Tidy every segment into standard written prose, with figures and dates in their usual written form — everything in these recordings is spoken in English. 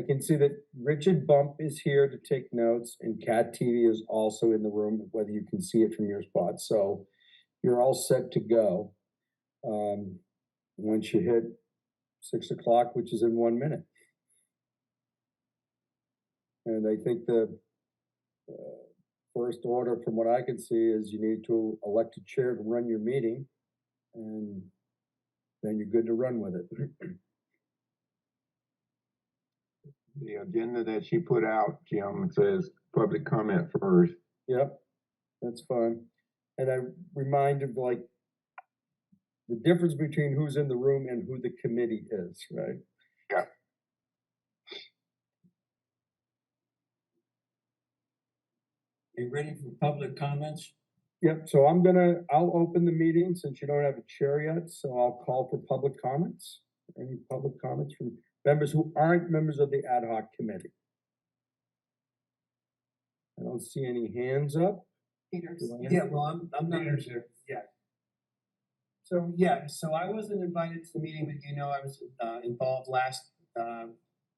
I can see that Richard Bump is here to take notes, and Cat TV is also in the room, whether you can see it from your spot. So you're all set to go. Once you hit 6 o'clock, which is in 1 minute. And I think the first order from what I can see is you need to elect a chair to run your meeting, and then you're good to run with it. The agenda that she put out, Jim, says public comment first. Yep, that's fine. And I reminded, like, the difference between who's in the room and who the committee is, right? Yeah. Are you ready for public comments? Yep, so I'll open the meeting since you don't have a chair yet, so I'll call for public comments. Any public comments from members who aren't members of the ad hoc committee? I don't see any hands up. Yeah, well, I'm not here. Yeah. So I wasn't invited to the meeting, but I was involved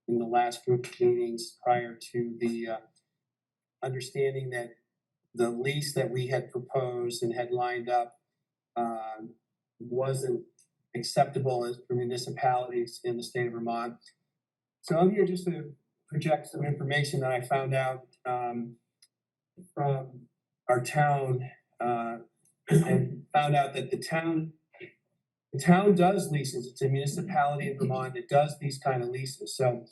in the last group of meetings prior to the understanding that the lease that we had proposed and had lined up wasn't acceptable as for municipalities in the state of Vermont. So I'm here just to project some information that I found out from our town and found out that the town does leases. It's a municipality in Vermont that does these kind of leases. So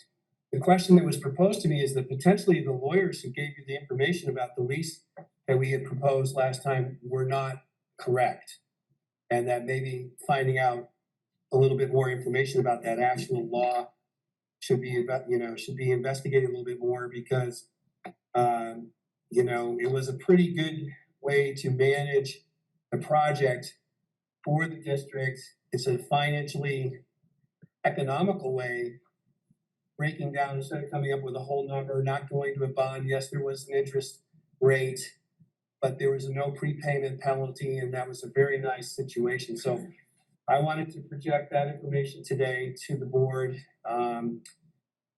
the question that was proposed to me is that potentially the lawyers who gave you the information about the lease that we had proposed last time were not correct. And that maybe finding out a little bit more information about that actual law should be investigated a little bit more, because it was a pretty good way to manage the project for the district. It's a financially economical way, breaking down instead of coming up with a whole number, not going to a bond. Yes, there was an interest rate, but there was no prepayment penalty, and that was a very nice situation. So I wanted to project that information today to the board. And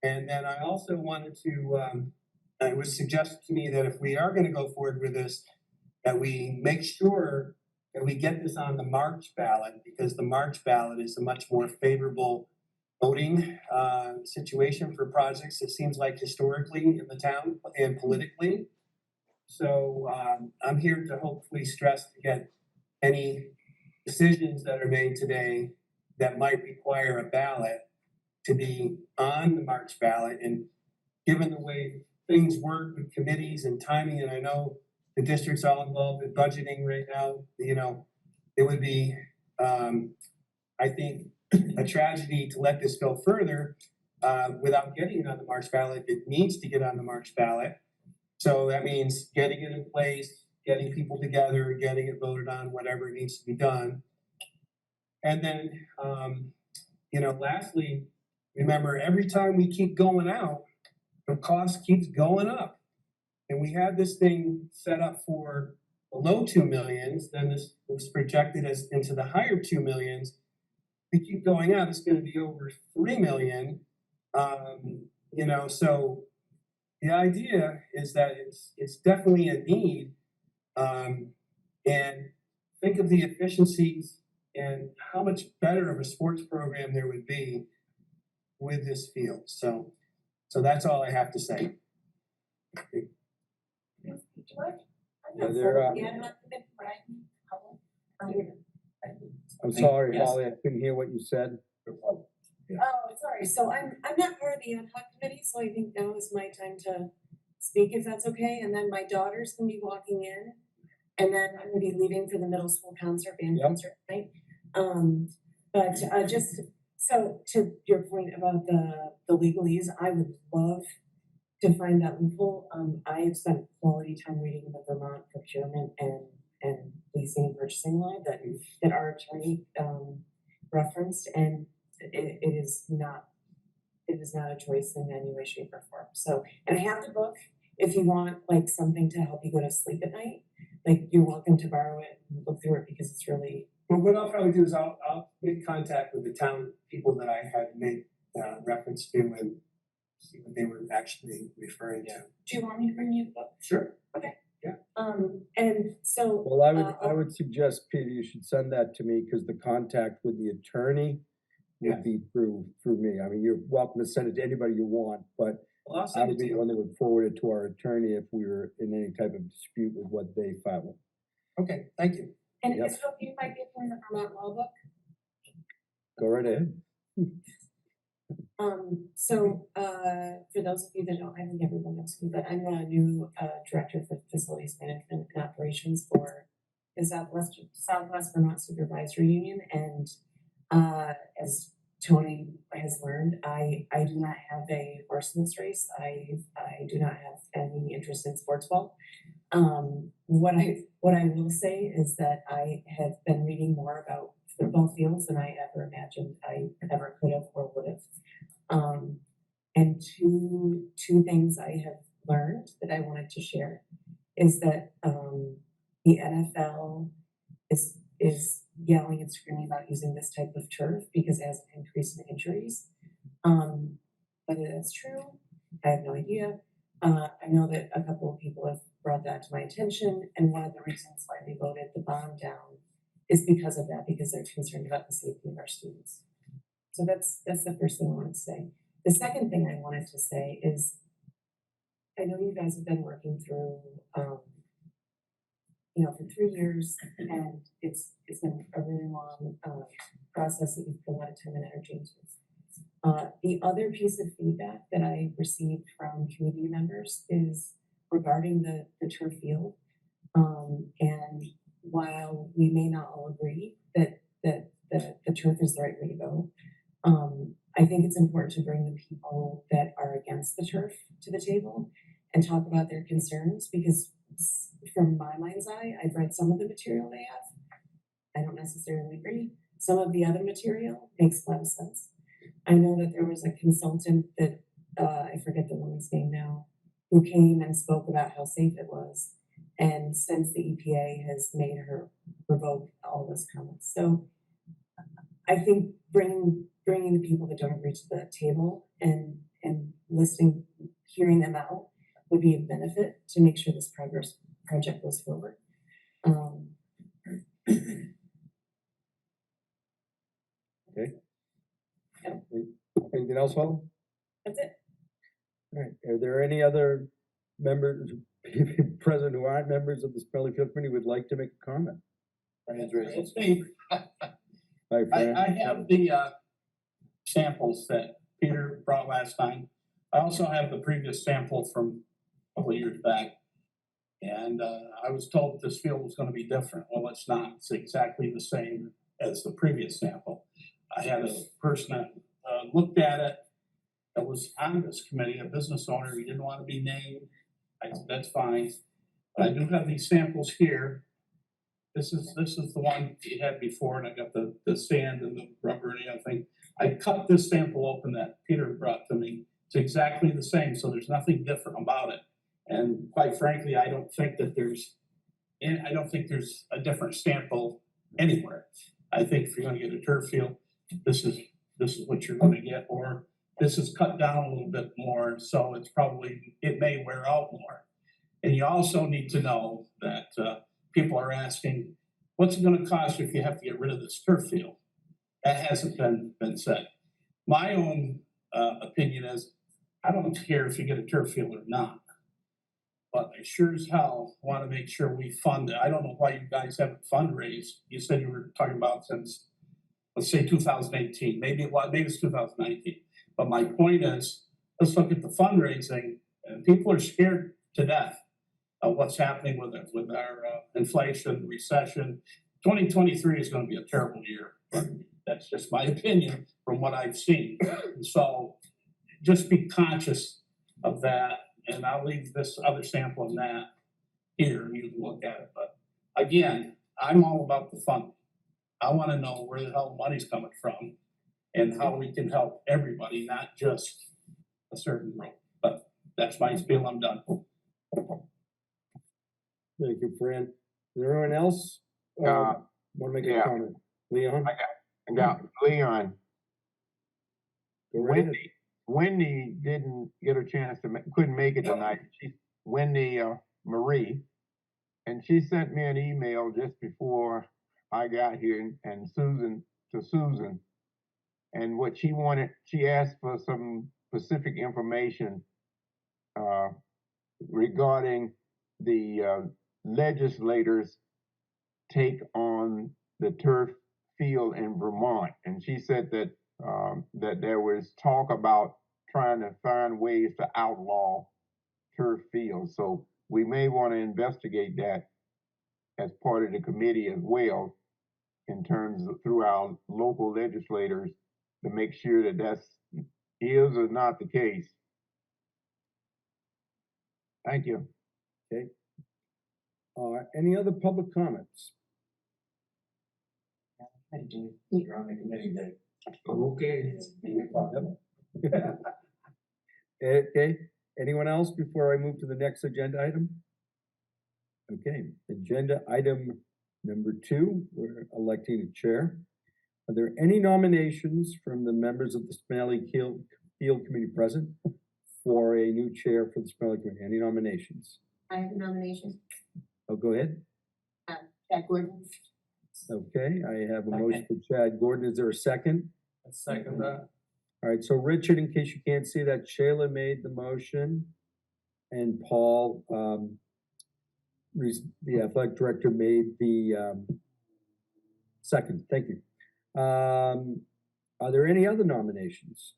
then I also wanted to, it was suggested to me that if we are going to go forward with this, that we make sure that we get this on the March ballot, because the March ballot is a much more favorable voting situation for projects, it seems like, historically in the town and politically. So I'm here to hopefully stress to get any decisions that are made today that might require a ballot to be on the March ballot. And given the way things work with committees and timing, and I know the district's all involved in budgeting right now, it would be, I think, a tragedy to let this go further without getting it on the March ballot. It needs to get on the March ballot. So that means getting it in place, getting people together, getting it voted on, whatever it needs to be done. And then, lastly, remember, every time we keep going out, the cost keeps going up. And we had this thing set up for below 2 millions, then this was projected as into the higher 2 millions. We keep going out, it's going to be over 3 million. So the idea is that it's definitely a need. And think of the efficiencies and how much better of a sports program there would be with this field. So that's all I have to say. I'm sorry, Holly, I couldn't hear what you said. Oh, sorry. So I'm not part of the ad hoc committee, so I think now is my time to speak, if that's okay. And then my daughter's gonna be walking in, and then I'm gonna be leaving for the middle school band concert tonight. But just so to your point about the legalese, I would love to find that loophole. I have spent quality time reading the Vermont procurement and leasing and purchasing law that our attorney referenced, and it is not a choice in any way, shape, or form. So, and I have the book if you want like something to help you go to sleep at night. Like, you're welcome to borrow it and look through it, because it's really. Well, what I'll probably do is I'll make contact with the town people that I had made reference to, and see what they were actually referring to. Do you want me to bring you the book? Sure. And so. Well, I I'll- would suggest, Peter, you should send that to me, because the contact with the attorney Yeah. would be through me. I mean, you're welcome to send it to anybody you want, but Well, I'll I send it would to be the you. one that would forward it to our attorney if we were in any type of dispute with what they filed. Okay, thank you. And Yep. is hope you might be from the Vermont Law Book. Go right ahead. For those of you that don't, I think everyone knows me, but I'm the new director for facilities management and operations for the Southwest Vermont Supervisory Union. And as Tony has learned, I do not have a horse in this race. I do not have any interest in sports ball. What I will say is that I have been reading more about football fields than I ever imagined I ever could have or would have. And two things I have learned that I wanted to share is that the NFL is yelling and screaming about using this type of turf because it has an increase in injuries. Whether that's true, I have no idea. I know that a couple of people have brought that to my attention, and one of the reasons why they voted the bond down is because of that, because they're concerned about the safety of our students. So that's the first thing I wanted to say. The second thing I wanted to say is, I know you guys have been working through, for 3 years, and it's been a really long process that you've put a lot of time and energy into. The other piece of feedback that I received from community members is regarding the turf field. And while we may not all agree that the turf is the right way to go, I think it's important to bring the people that are against the turf to the table and talk about their concerns, because from my mind's eye, I've read some of the material they have. I don't necessarily agree. Some of the other material makes a lot of sense. I know that there was a consultant that, I forget the woman's name now, who came and spoke about how safe it was. And since the EPA has made her revoke all those comments. So I think bringing the people that don't agree to the table and listening, hearing them out would be a benefit to make sure this project goes forward. Anything else, Holly? That's it. All right, are there any other members present who aren't members of the Spinelli Field Committee would like to make a comment? It's me. Hi, Fran. I have the samples that Peter brought last time. I also have the previous sample from a couple of years back. And I was told this field was gonna be different. Well, it's not. It's exactly the same as the previous sample. I had a person that looked at it that was on this committee, a business owner. He didn't want to be named. I said, that's fine. But I do have these samples here. This is the one he had before, and I got the sand and the rubber and everything. I cut this sample open that Peter brought to me. It's exactly the same, so there's nothing different about it. And quite frankly, I don't think there's a different sample anywhere. I think if you're gonna get a turf field, this is what you're gonna get, or this is cut down a little bit more, so it may wear out more. And you also need to know that people are asking, what's it gonna cost you if you have to get rid of this turf field? That hasn't been said. My own opinion is, I don't care if you get a turf field or not. But I sure as hell wanna make sure we fund it. I don't know why you guys haven't fundraised. You said you were talking about since, let's say 2018, maybe it's 2019. But my point is, let's look at the fundraising, and people are scared to death of what's happening with our inflation, recession. 2023 is gonna be a terrible year, but that's just my opinion from what I've seen. So just be conscious of that, and I'll leave this other sample and that here, and you can look at it. But again, I'm all about the funding. I wanna know where the hell the money's coming from and how we can help everybody, not just a certain group. But that's my spiel, I'm done. Thank you, Fran. Is there anyone else? Uh, Want to make a yeah. comment? Leon? I got Leon, Go right ahead. Wendy, Wendy didn't get a chance to, couldn't make it tonight. Wendy, Marie, and she sent me an email just before I got here and Susan. And what she wanted, she asked for some specific information, regarding the, legislators' take on the turf field in Vermont. And she said that, that there was talk about trying to find ways to outlaw turf fields. So we may want to investigate that as part of the committee as well, in terms of through our local legislators, to make sure that that's is or not the case. Thank you. Okay. Any other public comments? You're on the committee day. Okay. Okay, anyone else before I move to the next agenda item? Okay, agenda item number 2, we're electing a chair. Are there any nominations from the members of the Spinelli Field Committee present for a new chair for the Spinelli Committee? Any nominations? I have a nomination. Oh, go ahead. Chad Gordon. Okay, I have a motion for Chad Gordon. Is there a second? Second that. All right, so Richard, in case you can't see that, Shayla made the motion and Paul, the athletic director, made the second. Thank you. Are there any other nominations?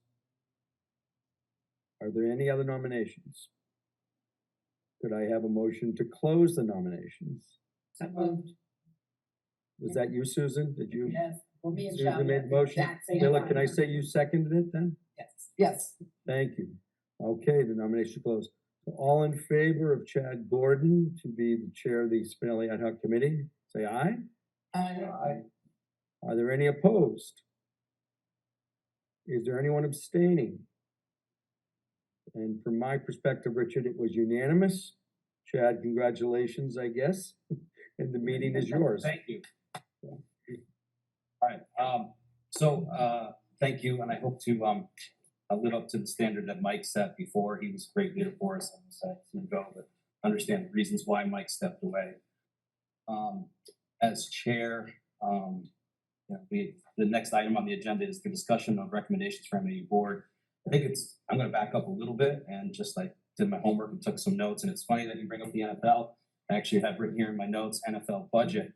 Are there any other nominations? Could I have a motion to close the nominations? So moved. Was that you, Susan? Did you? Yes, we'll be in Susan made the motion. Shayla, can I say you seconded it then? Yes. Yes. Thank you. Okay, the nomination closed. So all in favor of Chad Gordon to be the chair of the Spinelli Ad Hoc Committee, say aye. Aye. Are there any opposed? Is there anyone abstaining? And from my perspective, Richard, it was unanimous. Chad, congratulations, I guess. And the meeting is yours. Thank you. All right, thank you, and I hope to live up to the standard that Mike set before. He was a great leader for us, and decided to go, but understand the reasons why Mike stepped away. As chair, the next item on the agenda is the discussion of recommendations for MAU board. I'm gonna back up a little bit and just like did my homework and took some notes, and it's funny that you bring up the NFL. I actually have written here in my notes, NFL budget.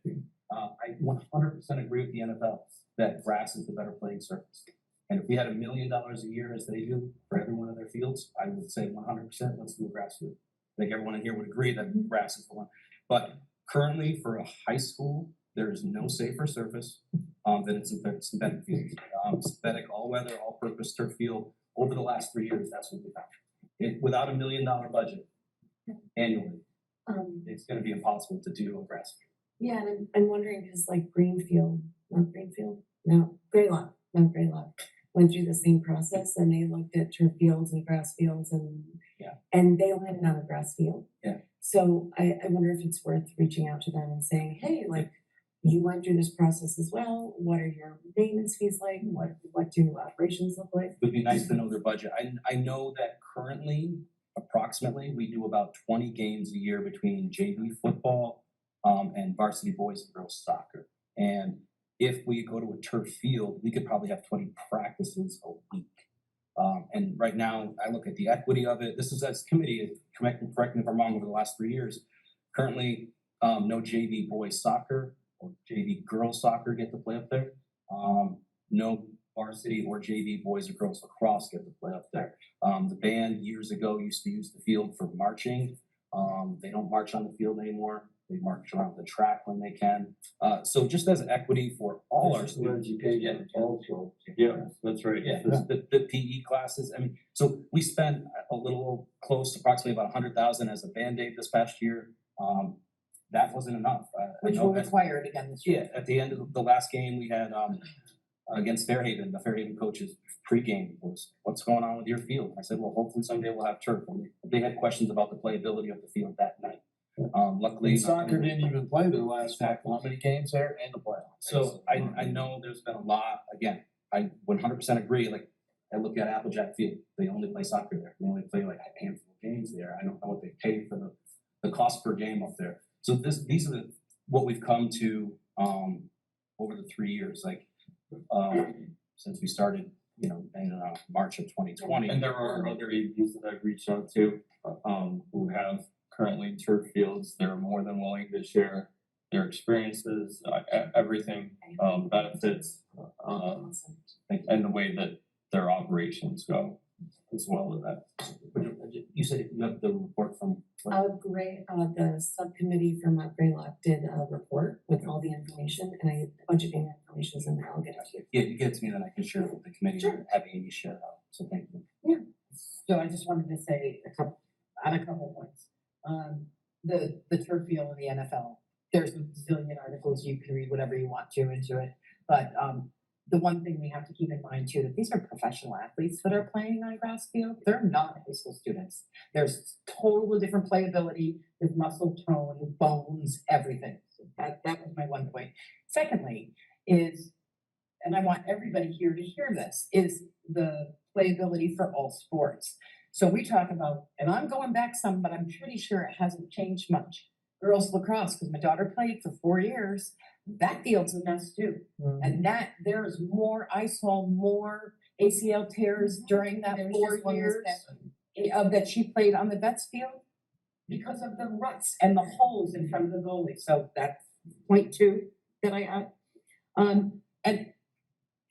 I 100% agree with the NFL that grass is the better playing surface. And if we had $1 million a year as they do for every one of their fields, I would say 100%, let's do a grass field. I think everyone in here would agree that grass is the one. But currently for a high school, there is no safer surface than its synthetic fields. Synthetic, all-weather, all-purpose turf field, over the last 3 years, that's what we found. Without $1 million budget annually, it's gonna be impossible to do a grass field. Yeah, and I'm wondering, because like Greenfield, not Greenfield, no, Greylock, not Greylock, went through the same process and they looked at turf fields and grass fields and they landed on a grass field. Yeah. So I wonder if it's worth reaching out to them and saying, hey, like, you went through this process as well. What are your maintenance fees like? What do operations look like? It would be nice to know their budget. I know that currently, approximately, we do about 20 games a year between JV football and varsity boys and girls soccer. And if we go to a turf field, we could probably have 20 practices a week. And right now, I look at the equity of it. This is as committee, correct me if I'm wrong, over the last 3 years. Currently, no JV boys soccer or JV girls soccer get to play up there. No varsity or JV boys or girls lacrosse get to play up there. The band years ago used to use the field for marching. They don't march on the field anymore. They march around the track when they can. So just as equity for all our students. Also. Yeah, that's right. Yeah, the PE classes. I mean, so we spent a little close, approximately about 100,000 as a Band-Aid this past year. That wasn't enough. Which will require it again this year. Yeah, at the end of the last game, we had against Fairhaven, the Fairhaven coaches pregame was, what's going on with your field? I said, well, hopefully someday we'll have turf. And they had questions about the playability of the field that night. Luckily, And soccer didn't even play their last how many games there in the playoffs. So I know there's been a lot, again, I 100% agree, like I look at Applejack Field, they only play soccer there, they only play like a handful of games there, I don't know what they pay for the cost per game up there. So these are what we've come to, over the 3 years, like, since we started, you know, in March of 2020. And there are other AVs that I've reached out to, who have currently turf fields. They're more than willing to share their experiences, everything, benefits, and the way that their operations go as well as that. You said you have the report from. The subcommittee from Greylock did a report with all the information, and budgeting information is in there, I'll get it to you. Yeah, you get it to me, then I can share it with the committee, Sure. having Amy share it out, so thank you. So I just wanted to say a couple of points. The turf field in the NFL, there's a zillion articles, you can read whatever you want to into it. But the one thing we have to keep in mind too, that these are professional athletes that are playing on grass field. They're not high school students. There's totally different playability with muscle tone, bones, everything. So that was my one point. Secondly is, and I want everybody here to hear this, is the playability for all sports. So we talk about, and I'm going back some, but I'm pretty sure it hasn't changed much. Girls lacrosse, because my daughter played for 4 years, that field's a mess too. And that there's more, I saw more ACL tears during that There's 4 just one years respect. that she played on the vets field because of the ruts and the holes in front of the goalie. So that's point 2 that I add. And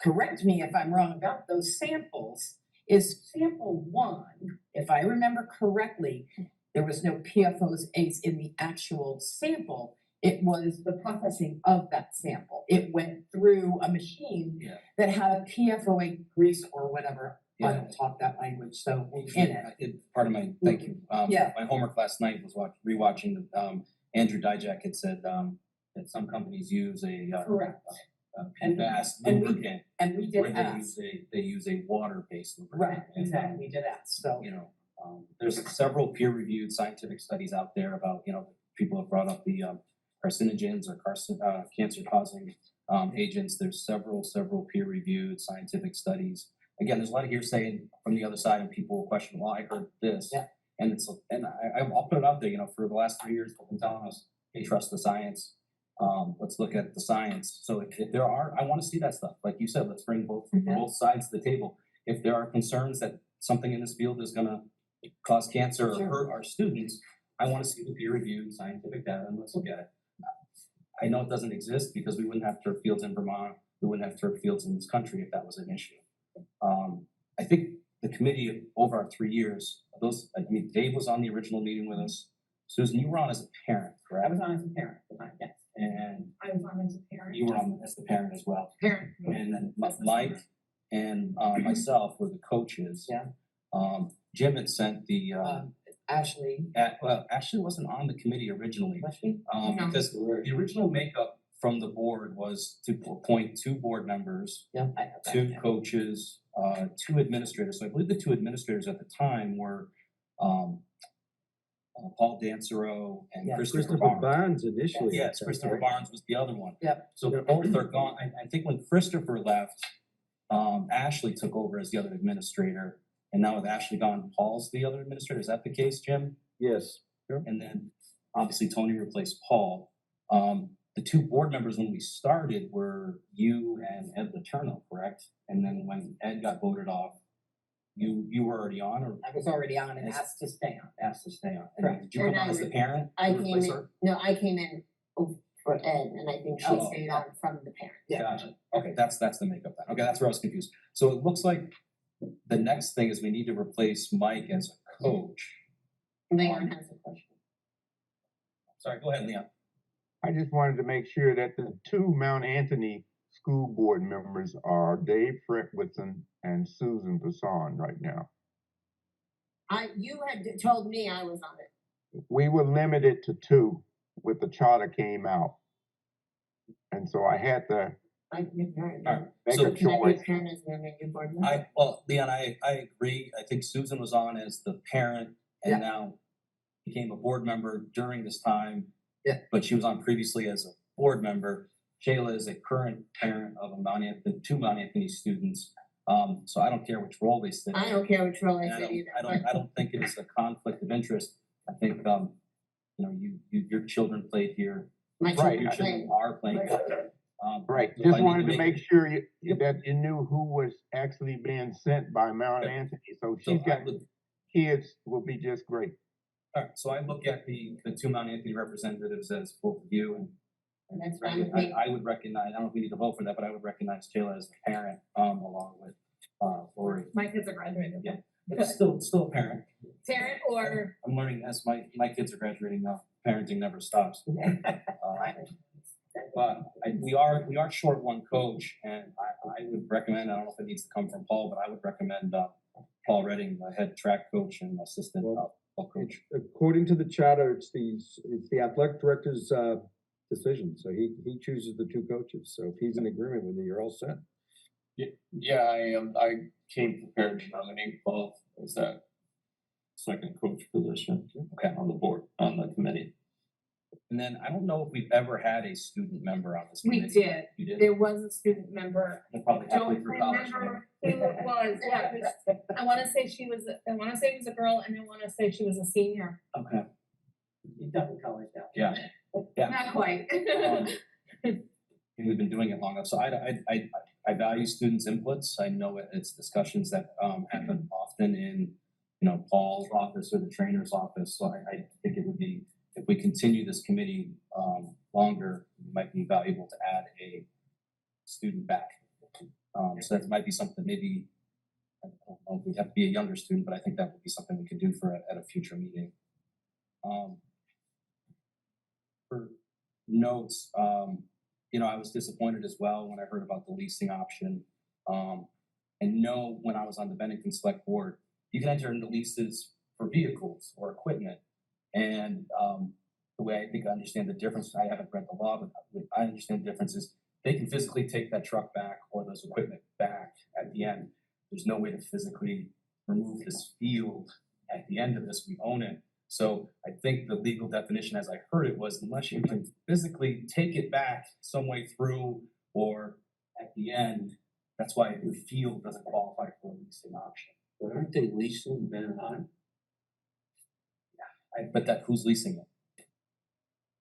correct me if I'm wrong about those samples. Is sample 1, if I remember correctly, there was no PFOS ACE in the actual sample. It was the processing of that sample. It went through a machine that had a PFOA grease or whatever. I don't talk that language, so in it. Part of my, thank you, Yeah. my homework last night was rewatching, Andrew Dijak had said, that some companies use a, Correct. PFAS and we- lubricant, And we where did they ask. use a water-based lubricant. Right, exactly, we did ask, so. You know, there's several peer-reviewed scientific studies out there about, you know, people have brought up the carcinogens or cancer-causing agents. There's several peer-reviewed scientific studies. Again, there's a lot of hearsay from the other side, and people will question, well, I heard this. Yeah. And I'll put it out there, you know, for the last 3 years, they've been telling us, hey, trust the science. Let's look at the science. So if there are, I want to see that stuff. Like you said, let's bring both sides to the table. If there are concerns that something in this field is gonna cause cancer or hurt our students, I want to see the peer-reviewed scientific data, and let's look at it. I know it doesn't exist because we wouldn't have turf fields in Vermont, we wouldn't have turf fields in this country if that was an issue. I think the committee over our 3 years, Dave was on the original meeting with us. Susan, you were on as a parent, I correct? was on as a parent, yes. And I was on as a parent. you were on as the parent as well. Parent. And then Mike and myself were the coaches. Yeah. Jim had sent the Ashley, well, Ashley wasn't on the committee originally. was she? Because the original makeup from the board was to appoint 2 board members, Yeah, I have that. 2 coaches, 2 administrators. So I believe the 2 administrators at the time were Paul Dancero and Yeah, Christopher Christopher Barnes. Barnes initially. Yes, Christopher Barnes was the other one. Yep. So both are gone. I think when Christopher left, Ashley took over as the other administrator. And now with Ashley gone, Paul's the other administrator. Is that the case, Jim? Yes. And then obviously Tony replaced Paul. The 2 board members when we started were you and Ed Letourneau, correct? And then when Ed got voted off, you were already on, or I was already on and Yes. asked to stay on. asked to stay on? And Correct. did you come And on I as the re- parent? I to came replace in, her? no, I came in for Ed, and I think she Oh, stayed on from the parent. Yeah. Gotcha. Okay, that's the makeup then. Okay, that's where I was confused. So it looks like the next thing is we need to replace Mike as a coach. Leon has a question. Sorry, go ahead, Leon. I just wanted to make sure that the 2 Mount Anthony school board members are Dave Fretwitson and Susan Basson right now. You had told me I was on it. We were limited to 2 with the charter came out. And so I had to I'm your parent. All right. make So a Can I be choice. a parent as a new board member? Leon, I agree. I think Susan was on as the parent Yeah. and now became a board member during this time. Yeah. But she was on previously as a board member. Shayla is a current parent of 2 Mount Anthony students. So I don't care which role they sit in. I don't care which role I And sit either. I don't think it is a conflict of interest. I think, you know, your children played here, My Right, your children children play. are playing. here. Right, if I just need wanted to make make it- sure that you knew who was actually being sent by Mount Yeah. Anthony, so So she's I got would, kids will be just great. alright, so I look at the two Mount Anthony representatives as both of you and. That's fine with me. I would recognize, I don't know if we need to vote for that, but I would recognize Jayla as a parent, along with, Lori. My kids are graduating. Yeah. But still a parent. Parent or I'm learning as my kids are graduating now, parenting never stops. But we are short one coach, and I would recommend, I don't know if it needs to come from Paul, but I would recommend, Paul Redding, the head track coach and assistant, ball coach. According to the charter, it's the athletic director's, decision, so he chooses the two coaches, so if he's in agreement with you, you're all set. Yeah, I am. I came prepared to nominate Paul as that second coach position. Okay. On the board, on the committee. And then I don't know if we've ever had a student member on this we committee. did. You did? There was a student member. They're probably halfway Don't through college. remember who it was. Yeah, 'cause I wanna say it was a girl and I wanna say she was a senior. Okay, You've done with college now. yeah. Yeah. Not quite. And we've been doing it long enough, so I value students' inputs. I know it's discussions that happen often in, you know, Paul's office or the trainer's office, so I think it would be, if we continue this committee longer, it might be valuable to add a student back. So that might be something, maybe, I don't know if we'd have to be a younger student, but I think that would be something we could do at a future meeting. For notes, you know, I was disappointed as well when I heard about the leasing option. And know when I was on the Bennington Select Board, you can enter into leases for vehicles or equipment. And the way I think I understand the difference, I haven't read the law, but I understand the difference is they can physically take that truck back or those equipment back at the end. There's no way to physically remove this field at the end of this, we own it. So I think the legal definition, as I heard it, was unless you can physically take it back some way through or at the end, that's why the field doesn't qualify for a leasing option. But aren't they leasing Van Nuys? But that, who's leasing it?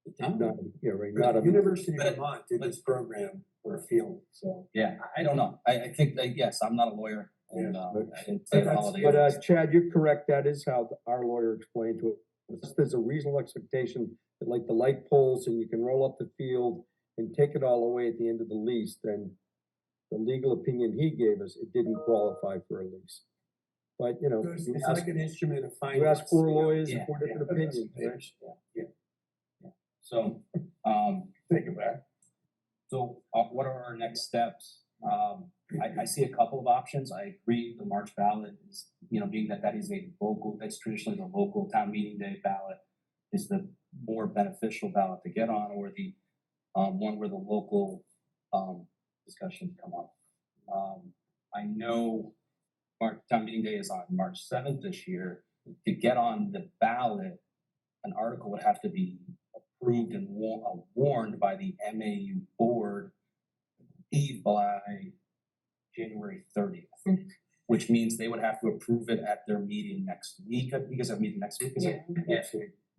The town? Not, yeah, right, But not a. University of but- Vermont did this program for a field, so. Yeah, I don't know. I think that, yes, I'm not a lawyer and I didn't say the holiday. But Chad, you're correct, that is how our lawyer explained to it. There's a reasonable expectation that like the light poles and you can roll up the field and take it all away at the end of the lease, then the legal opinion he gave us, it didn't qualify for a lease. But, you know, It's you it's ask, like an instrument of finance. you ask four you know. lawyers Yeah. and four different opinions, right? So, Take it back. so what are our next steps? I see a couple of options. I agree the March ballot is, you know, being that is a local, that's traditionally the local town meeting day ballot is the more beneficial ballot to get on, or the one where the local discussions come up. I know town meeting day is on March 7th this year. To get on the ballot, an article would have to be approved and warned by the MAU board by January 30th, which means they would have to approve it at their meeting next week. You guys have a meeting next week, is it? Yeah.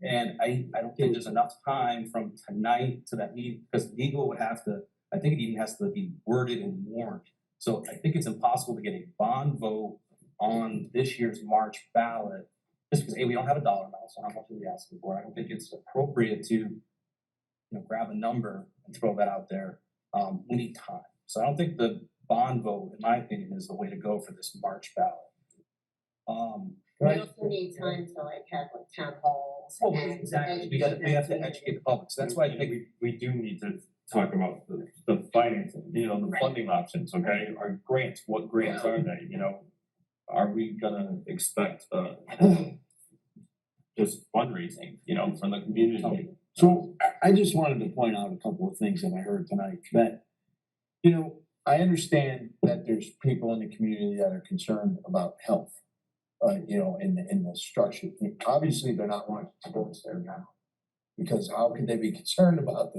And I don't think there's enough time from tonight to that meeting, because legal would have to, I think it even has to be worded and warned. So I think it's impossible to get a bond vote on this year's March ballot, just because, A, we don't have a dollar amount, so how much are we asking for? I don't think it's appropriate to, you know, grab a number and throw that out there. We need time. So I don't think the bond vote, in my opinion, is the way to go for this March ballot. We also need time to like have like town halls. Oh, and exactly. We have to educate the public. So that's why I think We do need to talk about the financing, you know, the Right. funding options, okay? Our grants, what grants are they, you know? Are we gonna expect, just fundraising, you know, from the community? So I just wanted to point out a couple of things that I heard tonight, that, you know, I understand that there's people in the community that are concerned about health. You know, in the structure, obviously they're not wanting sports there now. Because how could they be concerned about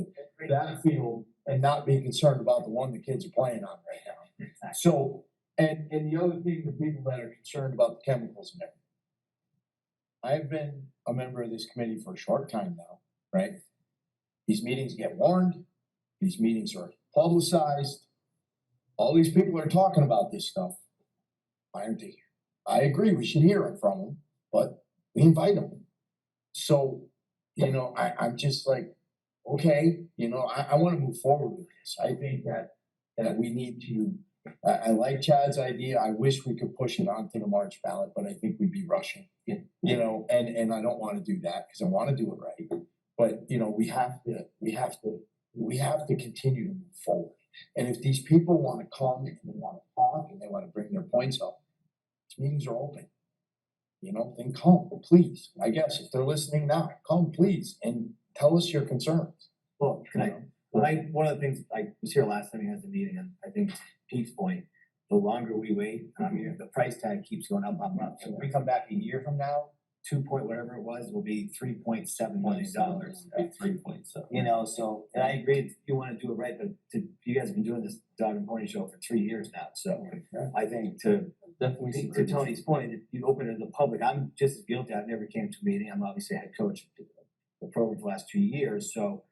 that field and not be concerned about the one the kids are playing on right now? So And the other thing, the people that are concerned about the chemicals and everything. I've been a member of this committee for a short time now, right? These meetings get warned, these meetings are publicized. All these people are talking about this stuff. Why aren't they here? I agree, we should hear it from them, but we invite them. So, you know, I'm just like, okay, you know, I wanna move forward with this. I think that we need to, I like Chad's idea. I wish we could push it onto the March ballot, but I think we'd be rushing. You know, and I don't wanna do that, cause I wanna do it right. But, you know, we have to continue to move forward. And if these people wanna come and they wanna talk and they wanna bring their points up, these meetings are open. You know, then come, please. I guess if they're listening now, come please and tell us your concerns. Well, one of the things, I was here last time we had the meeting, and I think Pete's point, the longer we wait, I mean, the price tag keeps going up. So when we come back a year from now, 2 point whatever it was, will be $3.7 million. 3.7. You know, so, and I agree, if you wanna do it right, but you guys have been doing this dog and pony show for 3 years now, so I think to Tony's point, if you open it to the public, I'm just as guilty, I've never came to a meeting, I'm obviously a head coach of the program for the last 2 years, so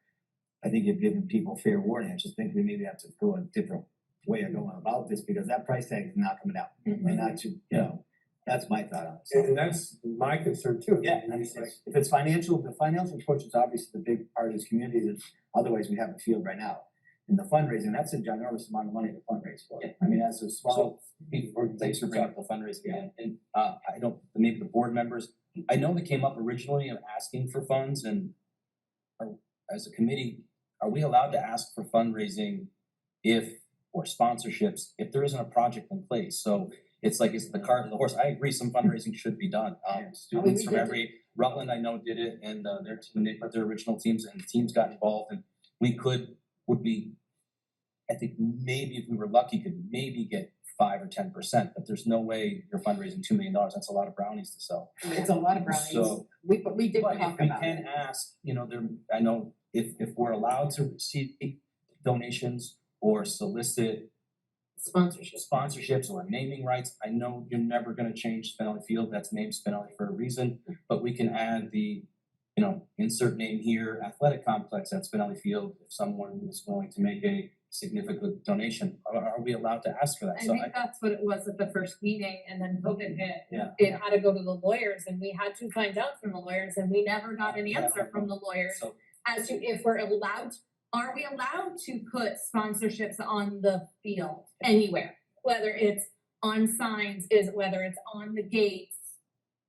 I think you've given people fair warning. I just think we maybe have to go a different way of going about this, because that price tag is not coming out. And not to, you know, that's my thought on it. So, And that's my concern too. yeah, I mean, if it's financial, the financial push is obviously the big part of this community, that otherwise we have a field right now. And the fundraising, that's a ginormous amount of money to fundraise for. I mean, that's a small. Thanks for bringing up the fundraising, and I don't, maybe the board members, I know they came up originally of asking for funds, and as a committee, are we allowed to ask for fundraising or sponsorships if there isn't a project in place? So it's like, it's the cart and the horse. I agree, some fundraising should be done. Students from Rutland, I know, did it, and their team, they put their original teams, and teams got involved, and I think maybe if we were lucky, could maybe get 5 or 10%, but there's no way you're fundraising $2 million. That's a lot of brownies to sell. It's a lot of brownies. So, We did but talk if we about can it. ask, you know, I know if we're allowed to receive donations or solicit sponsorships or naming rights, I know you're never gonna change Spinelli Field, that's named Spinelli for a reason, but we can add the, you know, insert name here, athletic complex at Spinelli Field, if someone is willing to make a significant donation. Are we allowed to ask for that? I So think that's what it was at the first meeting, and then COVID hit. Yeah. It had to go to the lawyers, and we had to find out from the lawyers, and we never got an Yeah. answer from the lawyers So as to if we're allowed, are we allowed to put sponsorships on the field anywhere? Whether it's on signs, whether it's on the gates,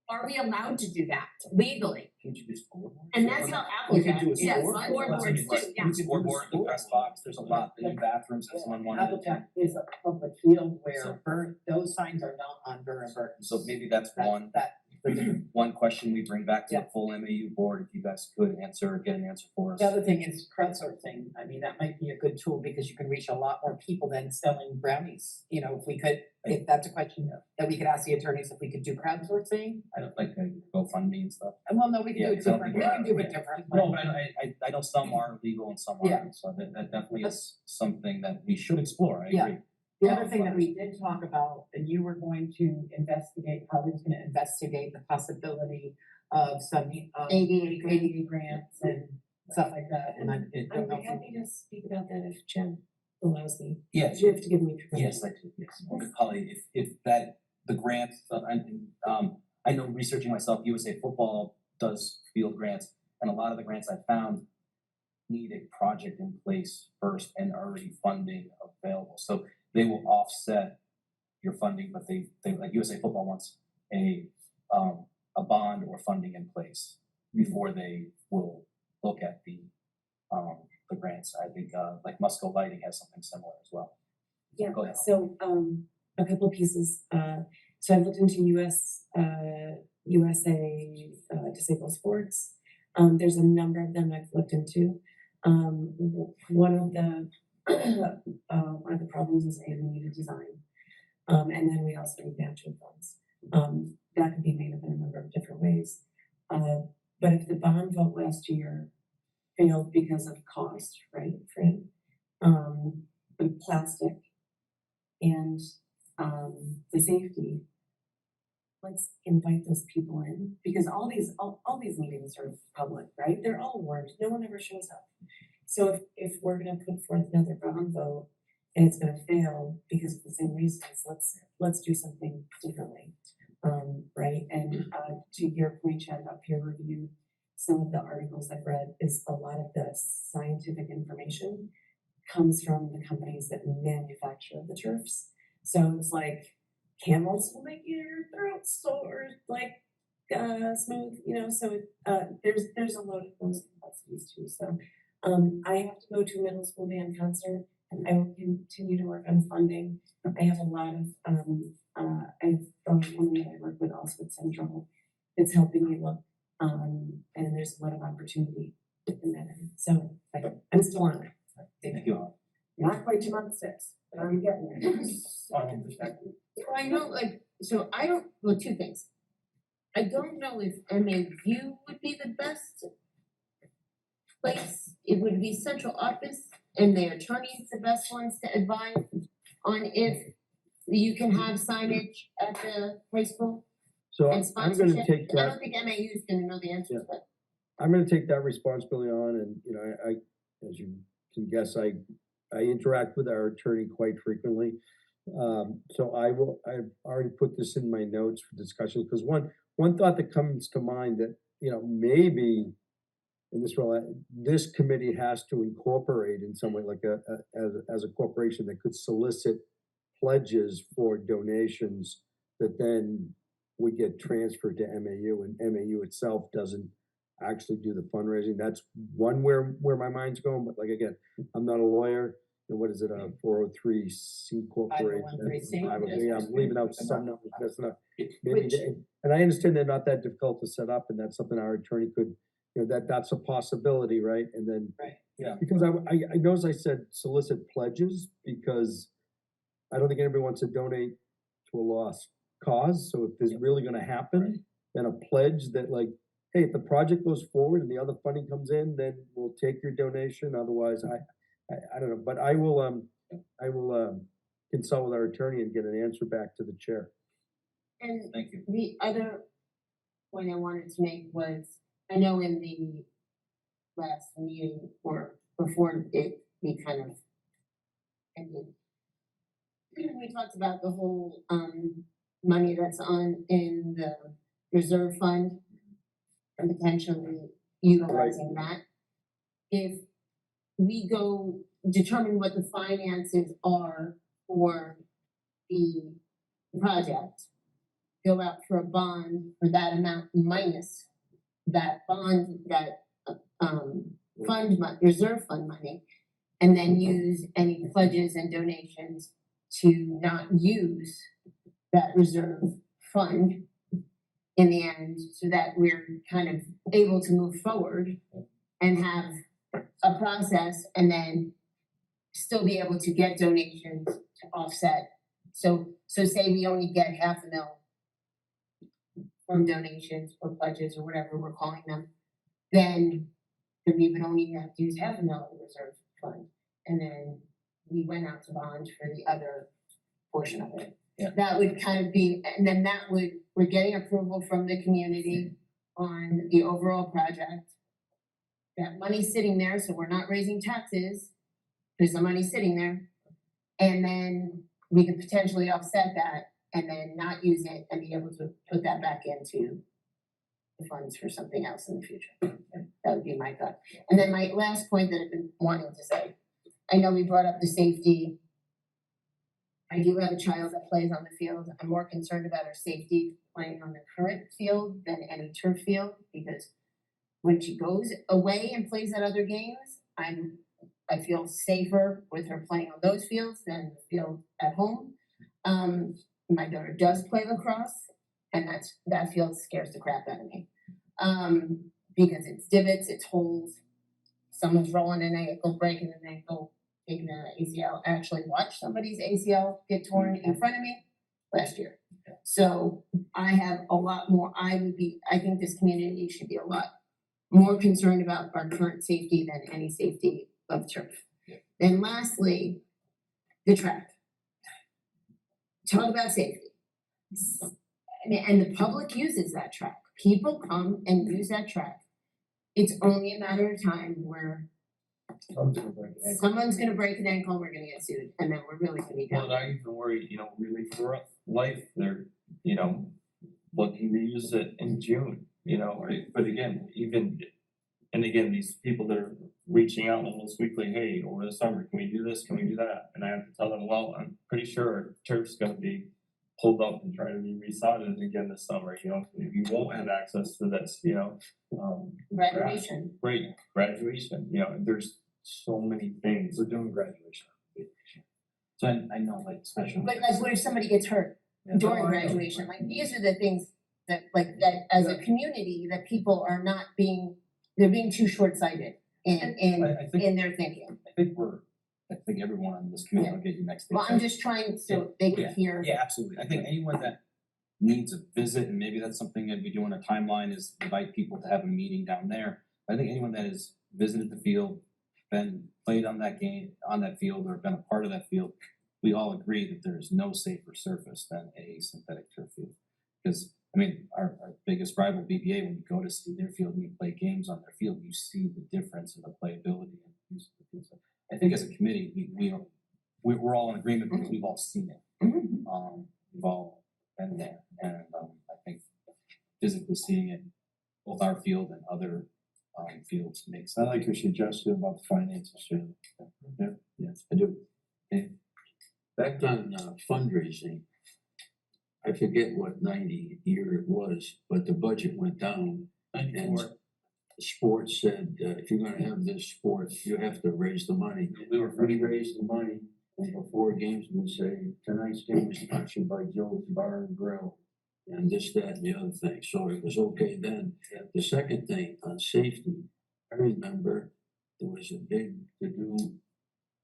are we allowed to do that legally? can you do scoreboard? And that's how Apple You can do a does, yes, scoreboard. scoreboards too, yeah. Scoreboard, the press box, there's a lot, the new bathrooms, that's one wanted. Habitat is a public field So- where those signs are not on Burr Burton. So maybe that's one. One question we bring back to the full MAU board, if you guys could get an answer for us. The other thing is crowdsourcing. I mean, that might be a good tool because you can reach a lot more people than selling brownies. You know, if that's a question that we could ask the attorneys, if we could do crowdsourcing. I don't like GoFundMe and stuff. And well, no, we can do it Yeah, different. We can do it different. No, but I know some are legal and some Yeah. aren't, so that definitely is something that we should explore, I Yeah. agree. The other thing that we did talk about, and you were going to investigate, Holly's gonna investigate the possibility of some ADA grants and stuff like that, and I don't know. I'm happy to speak about that if Jen allows me. Yes, You have to give me permission. yes, I do, yes. Holly, if the grant, I know researching myself, USA Football does field grants, and a lot of the grants I found need a project in place first and already funding available. So they will offset your funding, but they like USA Football wants a bond or funding in place before they will look at the grants. I think like Musco Lighting has something similar as well. Yeah, Go ahead. so a couple pieces. So I've looked into USA Disabled Sports. There's a number of them I've looked into. One of the problems is we need a design. And then we also need matching funds. That could be made up in a number of different ways. But if the bond vote last year failed because of cost, right, Fran? And plastic and the safety, let's invite those people in, because all these meetings are public, right? They're all warned, no one ever shows up. So if we're gonna put forth another bond vote and it's gonna fail because of the same reasons, let's do something differently. Right, and to your point, Chad, about peer review, some of the articles I've read is a lot of the scientific information comes from the companies that manufacture the turfs. So it's like camels will make your throat sore, like smooth, you know. So there's a load of those complexities too. So I have to go to a middle school band concert, and I will continue to work on funding. I have a lot of I've one that I work with also with Central. It's helping me look, and there's a lot of opportunity in that area. So I'm still on it. Thank you all. Not quite to month 6, but I'm getting there. So I know, like, so I don't, well, two things. I don't know if MAU would be the best place. It would be central office and the attorneys the best ones to advise on if you can have signage at the high school So and I'm sponsorship. gonna take I that, don't think MAU is gonna know the answers, but I'm gonna take that responsibility on, and, you know, I, as you can guess, I interact with our attorney quite frequently. So I've already put this in my notes for discussion, because one thought that comes to mind that, you know, maybe in this role, this committee has to incorporate in some way, like as a corporation that could solicit pledges for donations that then would get transferred to MAU, and MAU itself doesn't actually do the fundraising. That's one where my mind's going, but like, again, I'm not a lawyer. And what is it, a 403C corporation? 501(c)(3). Yeah, I'm leaving out some numbers, that's not. Maybe Which- and I understand they're not that difficult to set up, and that's something our attorney could, you know, that's a possibility, right? And then. Right. Yeah. Because I noticed I said solicit pledges, because I don't think anybody wants to donate to a lost cause. So if there's really gonna happen, then a pledge that, like, hey, if the project goes forward and the other funding comes in, then we'll take your donation. Otherwise, I don't know, but I will consult with our attorney and get an answer back to the chair. and Thank you. the other point I wanted to make was, I know in the last meeting or before it, we kind of ended. We talked about the whole money that's in the reserve fund and potentially utilizing that. If we go determine what the finances are for the project, go out for a bond for that amount minus that bond, that reserve fund money, and then use any pledges and donations to not use that reserve fund in the end, so that we're kind of able to move forward and have a process, and then still be able to get donations to offset. So say we only get $500,000 from donations or pledges or whatever we're calling them, then we would only have to use $500,000 of the reserve fund, and then we went out to bond for the other portion of it. Yeah. That would kind of be, and then we're getting approval from the community on the overall project. That money's sitting there, so we're not raising taxes, because the money's sitting there. And then we could potentially offset that and then not use it and be able to put that back into the funds for something else in the future. That would be my thought. And then my last point that I've been wanting to say, I know we brought up the safety. I do have a child that plays on the field. I'm more concerned about her safety playing on the current field than any turf field, because when she goes away and plays at other games, I feel safer with her playing on those fields than the field at home. My daughter does play lacrosse, and that field scares the crap out of me. Because it's divots, it's holes, someone's rolling an ankle, breaking an ankle, taking an ACL. I actually watched somebody's ACL get torn in front of me last year. So I have a lot more, I think this community should be a lot more concerned about our current safety than any safety of turf. Then lastly, the track. talk about safety. And the public uses that track. People come and use that track. It's only a matter of time where someone's gonna break an ankle and we're gonna get sued, and then we're really gonna be Well, down. I even worry, really for life, they're, looking to use it in June, right? But again, again, these people that are reaching out almost weekly, hey, over the summer, can we do this, can we do that? And I have to tell them, well, I'm pretty sure turf's gonna be pulled up and try to be resodded again this summer, you won't have access to this, Graduation. Right, graduation, there's so many things. We're doing graduation. So I know like special. But like, what if somebody gets hurt during graduation? Like, these are the things that, like, that as a community, that people are not being, they're being too short-sighted in I think, their thinking. I think everyone on this committee will get you next. Well, I'm just trying so they can hear. Yeah, absolutely. I think anyone that needs a visit, and maybe that's something that we do on a timeline, is invite people to have a meeting down there. I think anyone that has visited the field, played on that game, on that field, or been a part of that field, we all agree that there is no safer surface than a synthetic turf field. Because, our biggest rival, BBA, when you go to see their field and you play games on their field, you see the difference in the playability and use of the field. So I think as a committee, we're all in agreement because we've all seen it. We've all been there, and I think physically seeing it, both our field and other fields makes. I like your suggestion about the finances too. Yeah, Yes, I do. Back on fundraising, I forget what year it was, but the budget went down. And sports said, if you're gonna have this sport, you have to raise the money. We raised the money, and before games would say, tonight's game is sponsored by Joe's Bar and Grill. And this, that, and the other thing, so it was okay then. The second thing, on safety, I remember there was a big to-do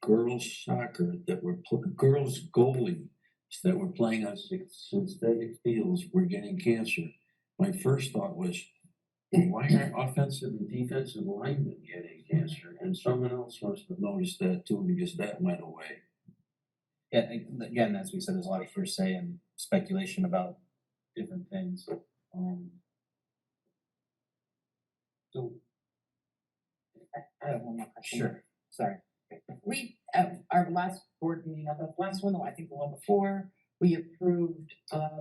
girls soccer that were, girls goalies that were playing on synthetic fields were getting cancer. My first thought was, why aren't offensive and defensive linemen getting cancer? And someone else must have noticed that too, because that went away. Yeah, again, as we said, there's a lot of hearsay and speculation about different things. So I have one more question. sure. Sorry. We, our last board meeting, not the last one, though, I think the one before, we approved, up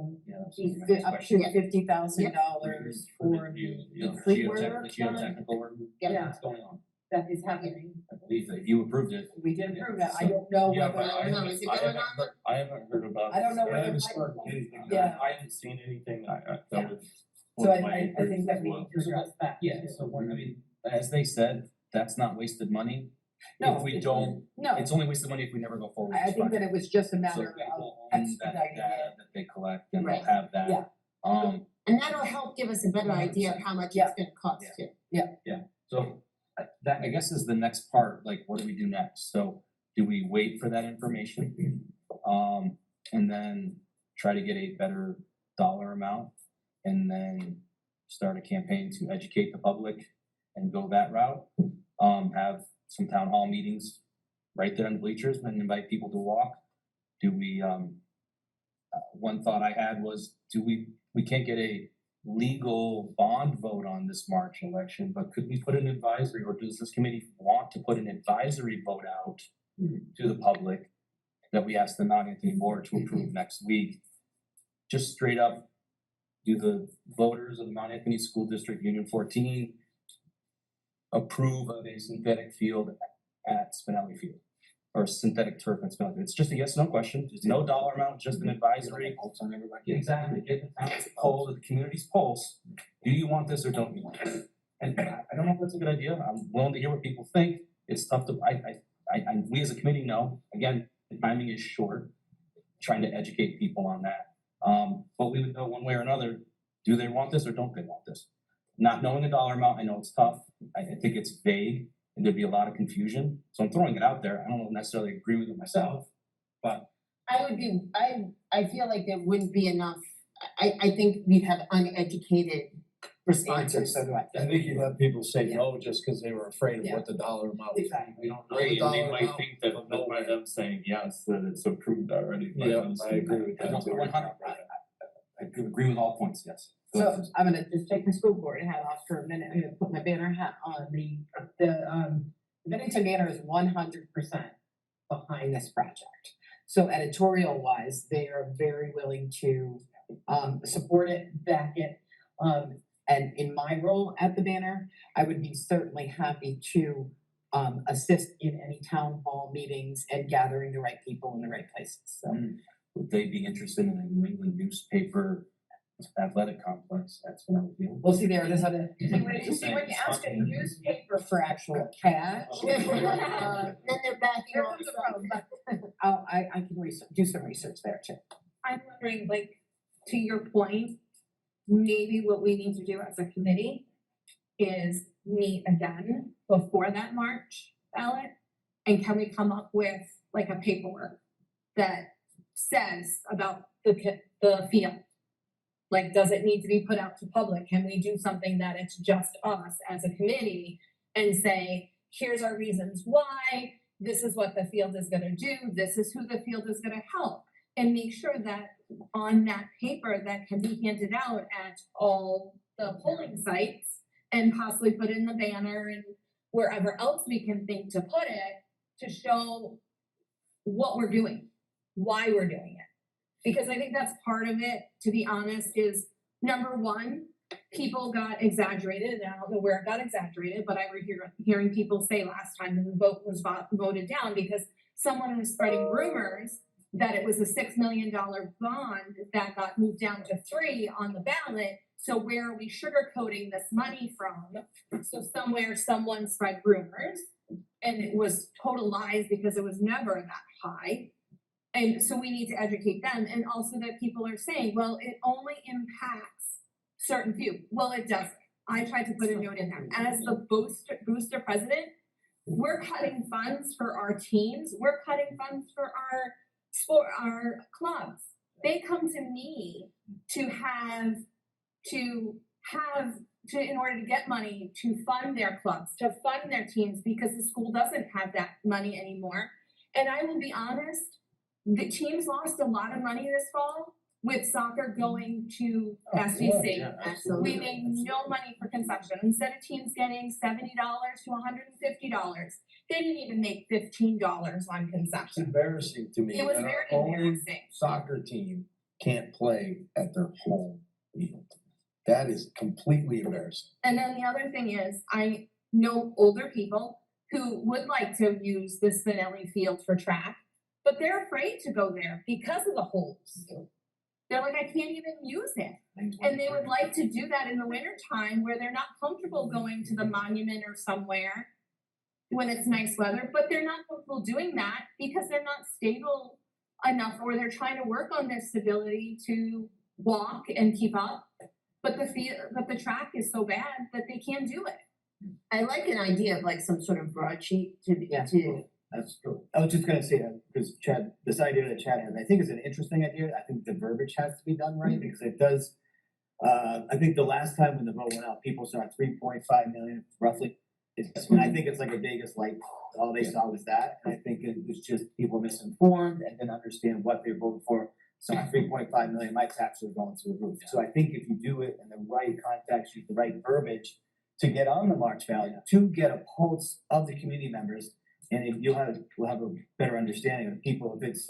to $50,000 for the free work Geotechnical work. Yeah. What's going on? that is happening. I believe that you approved it. We did approve that. I don't know Yeah, whether. but I No, is it going on? haven't heard about. I don't know this. whether. haven't started anything. Yeah. I haven't seen anything, that Yeah. was. So one of my I think inquiries that as we well. need to address that. Yeah, so as they said, that's not wasted money. No, If we it's- don't, No, it's only wasted money if we never go forward. I think that it was just a So matter of people own that expediting data it. that they collect and they'll Right. have that. Yeah. And that'll help give us a better idea of how much it's gonna cost too. So that I guess is the next part, like what do we do next? So do we wait for that information? And then try to get a better dollar amount and then start a campaign to educate the public and go that route? Have some town hall meetings right there in the bleachers and invite people to walk? Do we, one thought I had was, we can't get a legal bond vote on this March election, but could we put an advisory, or does this committee want to put an advisory vote out to the public that we ask the non-Anthony board to approve next week? Just straight up, do the voters of the Mount Anthony School District Union 14 approve of a synthetic field at Spinelli Field? Or synthetic turf at Spinelli? It's just a yes, no question, there's no dollar amount, just an advisory. Exactly, get the town's poll, the community's pulse, do you want this or don't you want it? And I don't know if that's a good idea, I'm willing to hear what people think, it's tough to, we as a committee know, again, the timing is short, trying to educate people on that. But we would know one way or another, do they want this or don't they want this? Not knowing a dollar amount, I know it's tough, I think it's vague, and there'd be a lot of confusion, so I'm throwing it out there, I don't necessarily agree with it myself, but. I feel like there wouldn't be enough, I think we'd have uneducated for sponsors, so do I. I think you have people say no just because they were afraid of Yeah. what the dollar amount was. Exactly. We don't know Right, the and they dollar might amount. think that but by no. them saying yes, that it's approved already by Yeah, them. I saying agree with that. 100, I agree with all points, yes. Go So ahead. I'm gonna just take my school board hat off for a minute, I'm gonna put my banner hat on, the Bennington Banner is 100% behind this project. So editorial wise, they are very willing to support it, back it. And in my role at the banner, I would be certainly happy to assist in any town hall meetings and gathering the right people in the right places, so. Would they be interested in a New England newspaper athletic complex? That's what I would feel. We'll see there, there's other. See, when you ask a newspaper For actual cash. then they're backing off. There's a problem, but I can do some research there too. I'm wondering, like, to your point, maybe what we need to do as a committee is meet again before that March ballot. And can we come up with like a paperwork that says about the field? Like, does it need to be put out to public? Can we do something that it's just us as a committee and say, here's our reasons why, this is what the field is gonna do, this is who the field is gonna help. And make sure that on that paper that can be handed out at all the polling sites and possibly put in the banner and wherever else we can think to put it, to show what we're doing, why we're doing it. Because I think that's part of it, to be honest, is number one, people got exaggerated, and I don't know where it got exaggerated, but I were hearing people say last time the vote was voted down because someone was spreading rumors that it was a $6 million bond that got moved down to 3 on the ballot. So where are we sugarcoating this money from? So somewhere someone spread rumors and it was total lies because it was never that high. And so we need to educate them, and also that people are saying, well, it only impacts certain few. Well, it doesn't. I tried to put a note in there. As the booster president, we're cutting funds for our teams. We're cutting funds for our clubs. They come to me in order to get money to fund their clubs, to fund their teams, because the school doesn't have that money anymore. And I will be honest, the teams lost a lot of money this fall with soccer going to SVC. Yeah, We made no money for concession. Instead of teams getting $70 to $150, they didn't even make $15 on It's concession. embarrassing to me. It was that very our own embarrassing. Soccer team can't play at their home field. That is completely embarrassing. And then the other thing is, I know older people who would like to use the Spinelli field for track, but they're afraid to go there because of the holes. They're like, I can't even use it. And they would like to do that in the winter time where they're not comfortable going to the monument or somewhere when it's nice weather, but they're not comfortable doing that because they're not stable enough, or they're trying to work on their stability to walk and keep up. But the track is so bad that they can't do it. I like an idea of like some sort of broadsheet Yeah. to That's good. I was just gonna say that, because Chad, this idea that Chad has, I think is an interesting idea. I think the verbiage has to be done right, because it does. I think the last time when the vote went out, people saw 3.5 million roughly. I think it's like a Vegas light, all they saw was that, and I think it was just people misinformed and didn't understand what they voted for. So 3.5 million, my taxes are going through the roof. So I think if you do it in the right context, use the right verbiage to get on the March ballot, to get a pulse of the community members. And if we'll have a better understanding of people, if it's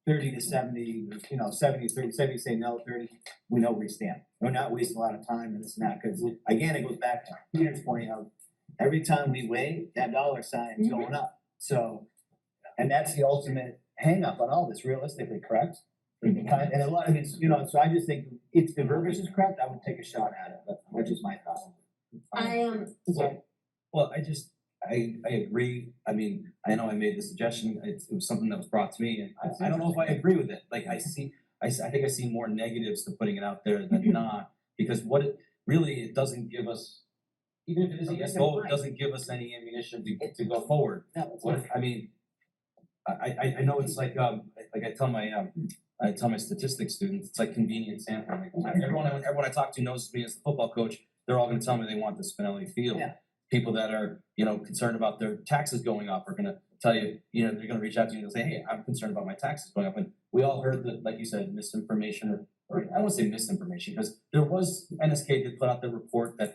30 to 70, 70, 30, 70 say no, 30, we know where we stand. We're not wasting a lot of time and this and that, because again, it goes back to Peter's point of every time we wait, that dollar sign is going up. So, and that's the ultimate hang up on all this, realistically, correct? And a lot of it's, so I just think if the verbiage is correct, I would take a shot at it. That's just my thought. Well, I agree. I mean, I know I made the suggestion, it was something that was brought to me, and I don't know if I agree with it. Like, I think I see more negatives to putting it out there than not, because it doesn't give us, even if it is a yes vote, it doesn't give us any ammunition to go forward. I mean, I know it's like I tell my statistics students, it's like convenient sampling. Everyone I talk to knows me as the football coach. they're all gonna tell me they want the Spinelli field. Yeah. People that are, you know, concerned about their taxes going up are gonna tell you, you know, they're gonna reach out to you and say, hey, I'm concerned about my taxes going up. And we all heard that, like you said, misinformation, or I don't wanna say misinformation, because there was, NSK did put out the report that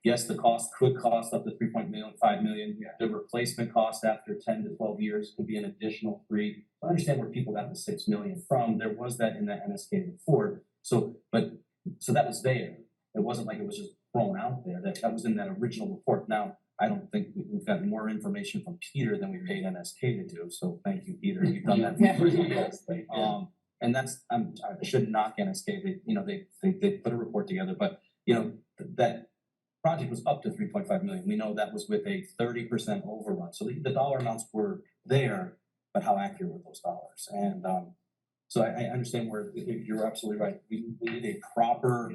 yes, the cost could cost up to 3.5 million. The replacement cost after 10 to 12 years could be an additional 3. I understand where people got the 6 million from. There was that in that NSK report. So that was there. It wasn't like it was just thrown out there. That was in that original report. Now, I don't think we've gotten more information from Peter than we paid NSK to do. So thank you, Peter. You've done that for years. And that's, I shouldn't knock NSK. They put a report together, but you know, that project was up to 3.5 million. We know that was with a 30% overrun. So the dollar amounts were there, but how accurate were those dollars? And so I understand where you're absolutely right. We need a proper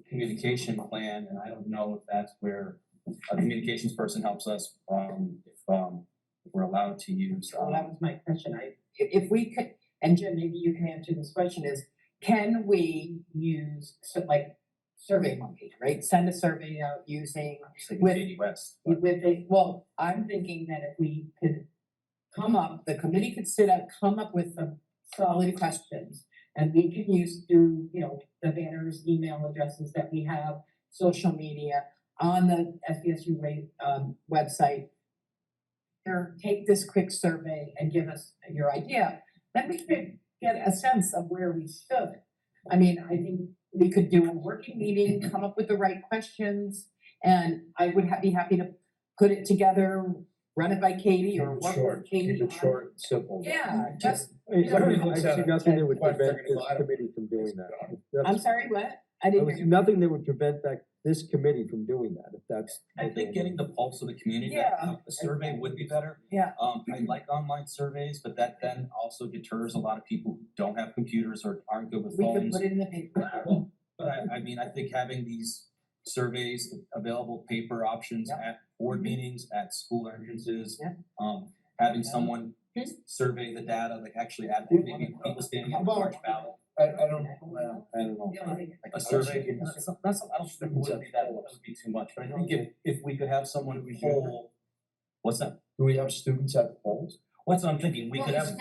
communication plan, and I don't know if that's where a communications person helps us, if we're allowed to use. Well, that was my question. If we could, and Jim, maybe you can answer this question, is can we use Survey Monkey, right? Send a survey out using with Katie West. well, I'm thinking that if we could the committee could sit up, come up with some solid questions, and we can use through, you know, the banners, email addresses that we have, social media, on the SBSU website. Here, take this quick survey and give us your idea. Then we could get a sense of where we stood. I mean, I think we could do a working meeting, come up with the right questions, and I would be happy to put it together, run it by Katie or work with Katie. Keep it short and simple. Yeah, just, I Somebody looks at see it, nothing that would what they're prevent gonna this go, I don't- committee from doing that. If I'm that's- sorry, what? I I didn't would hear see you. nothing that would prevent this committee from doing that, if that's. I think getting the pulse of the community, Yeah. a survey would be better. Yeah. I like online surveys, but that then also deters a lot of people who don't have computers or aren't good with We could phones. put it in the paper. But I mean, I think having these surveys, available paper options at board meetings, at school entrances. Yeah. Having someone survey the data, like actually at, maybe people standing at the large ballot. I don't know. The only thing- A survey, that's, I don't think it would be that, it would be too much, but I think if we could have someone poll. What's that? Do we have students at the polls? What's what I'm thinking, we could have,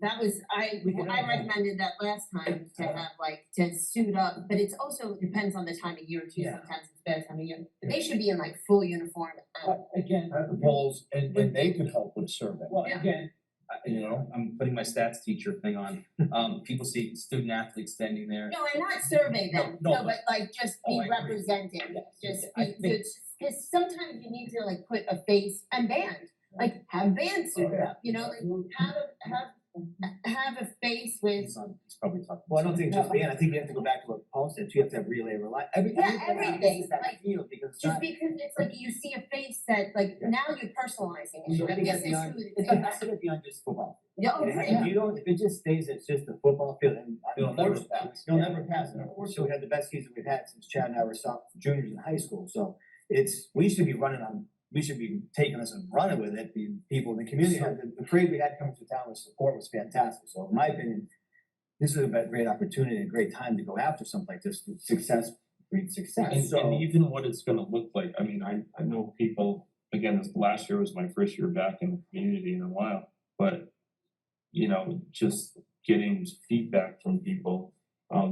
That was, I recommended that last time to have to suit up, but it's also depends on the time of year too, Yeah. sometimes it's bad time of year. They should be in like full uniform. Again, At the polls, and they could help with a survey. well, Yeah. again, You know, I'm putting my stats teacher thing on, people see student athletes standing there. No, and not survey them, No, no, but like just Oh, be I agree. represented, just I be, think- cause sometimes you need to like put a face and band. Like have bands suit up, you know, like have a face with, He's probably talking. Well, I don't think it's just band, I think you have to go back to what Paul said, you have to have relay, everything. everything, That like, field, because it's just not, because it's like you see a face that like now you're personalizing it, you gotta this get is beyond, who it's has to get beyond just football. Yeah, oh, If right. you don't, if it just stays, it's just a football field, and You'll never pass. You'll never pass, and unfortunately, we had the best season we've had since Chad and I were juniors in high school, so we should be taking this and running with it, the people in the community, the parade we had coming to town with support was fantastic, so in my opinion, this is a great opportunity, and a great time to go after something like this, breed success, And so. even what it's gonna look like, I mean, I know people, again, this last year was my first year back in the community in a while, but you know, just getting feedback from people,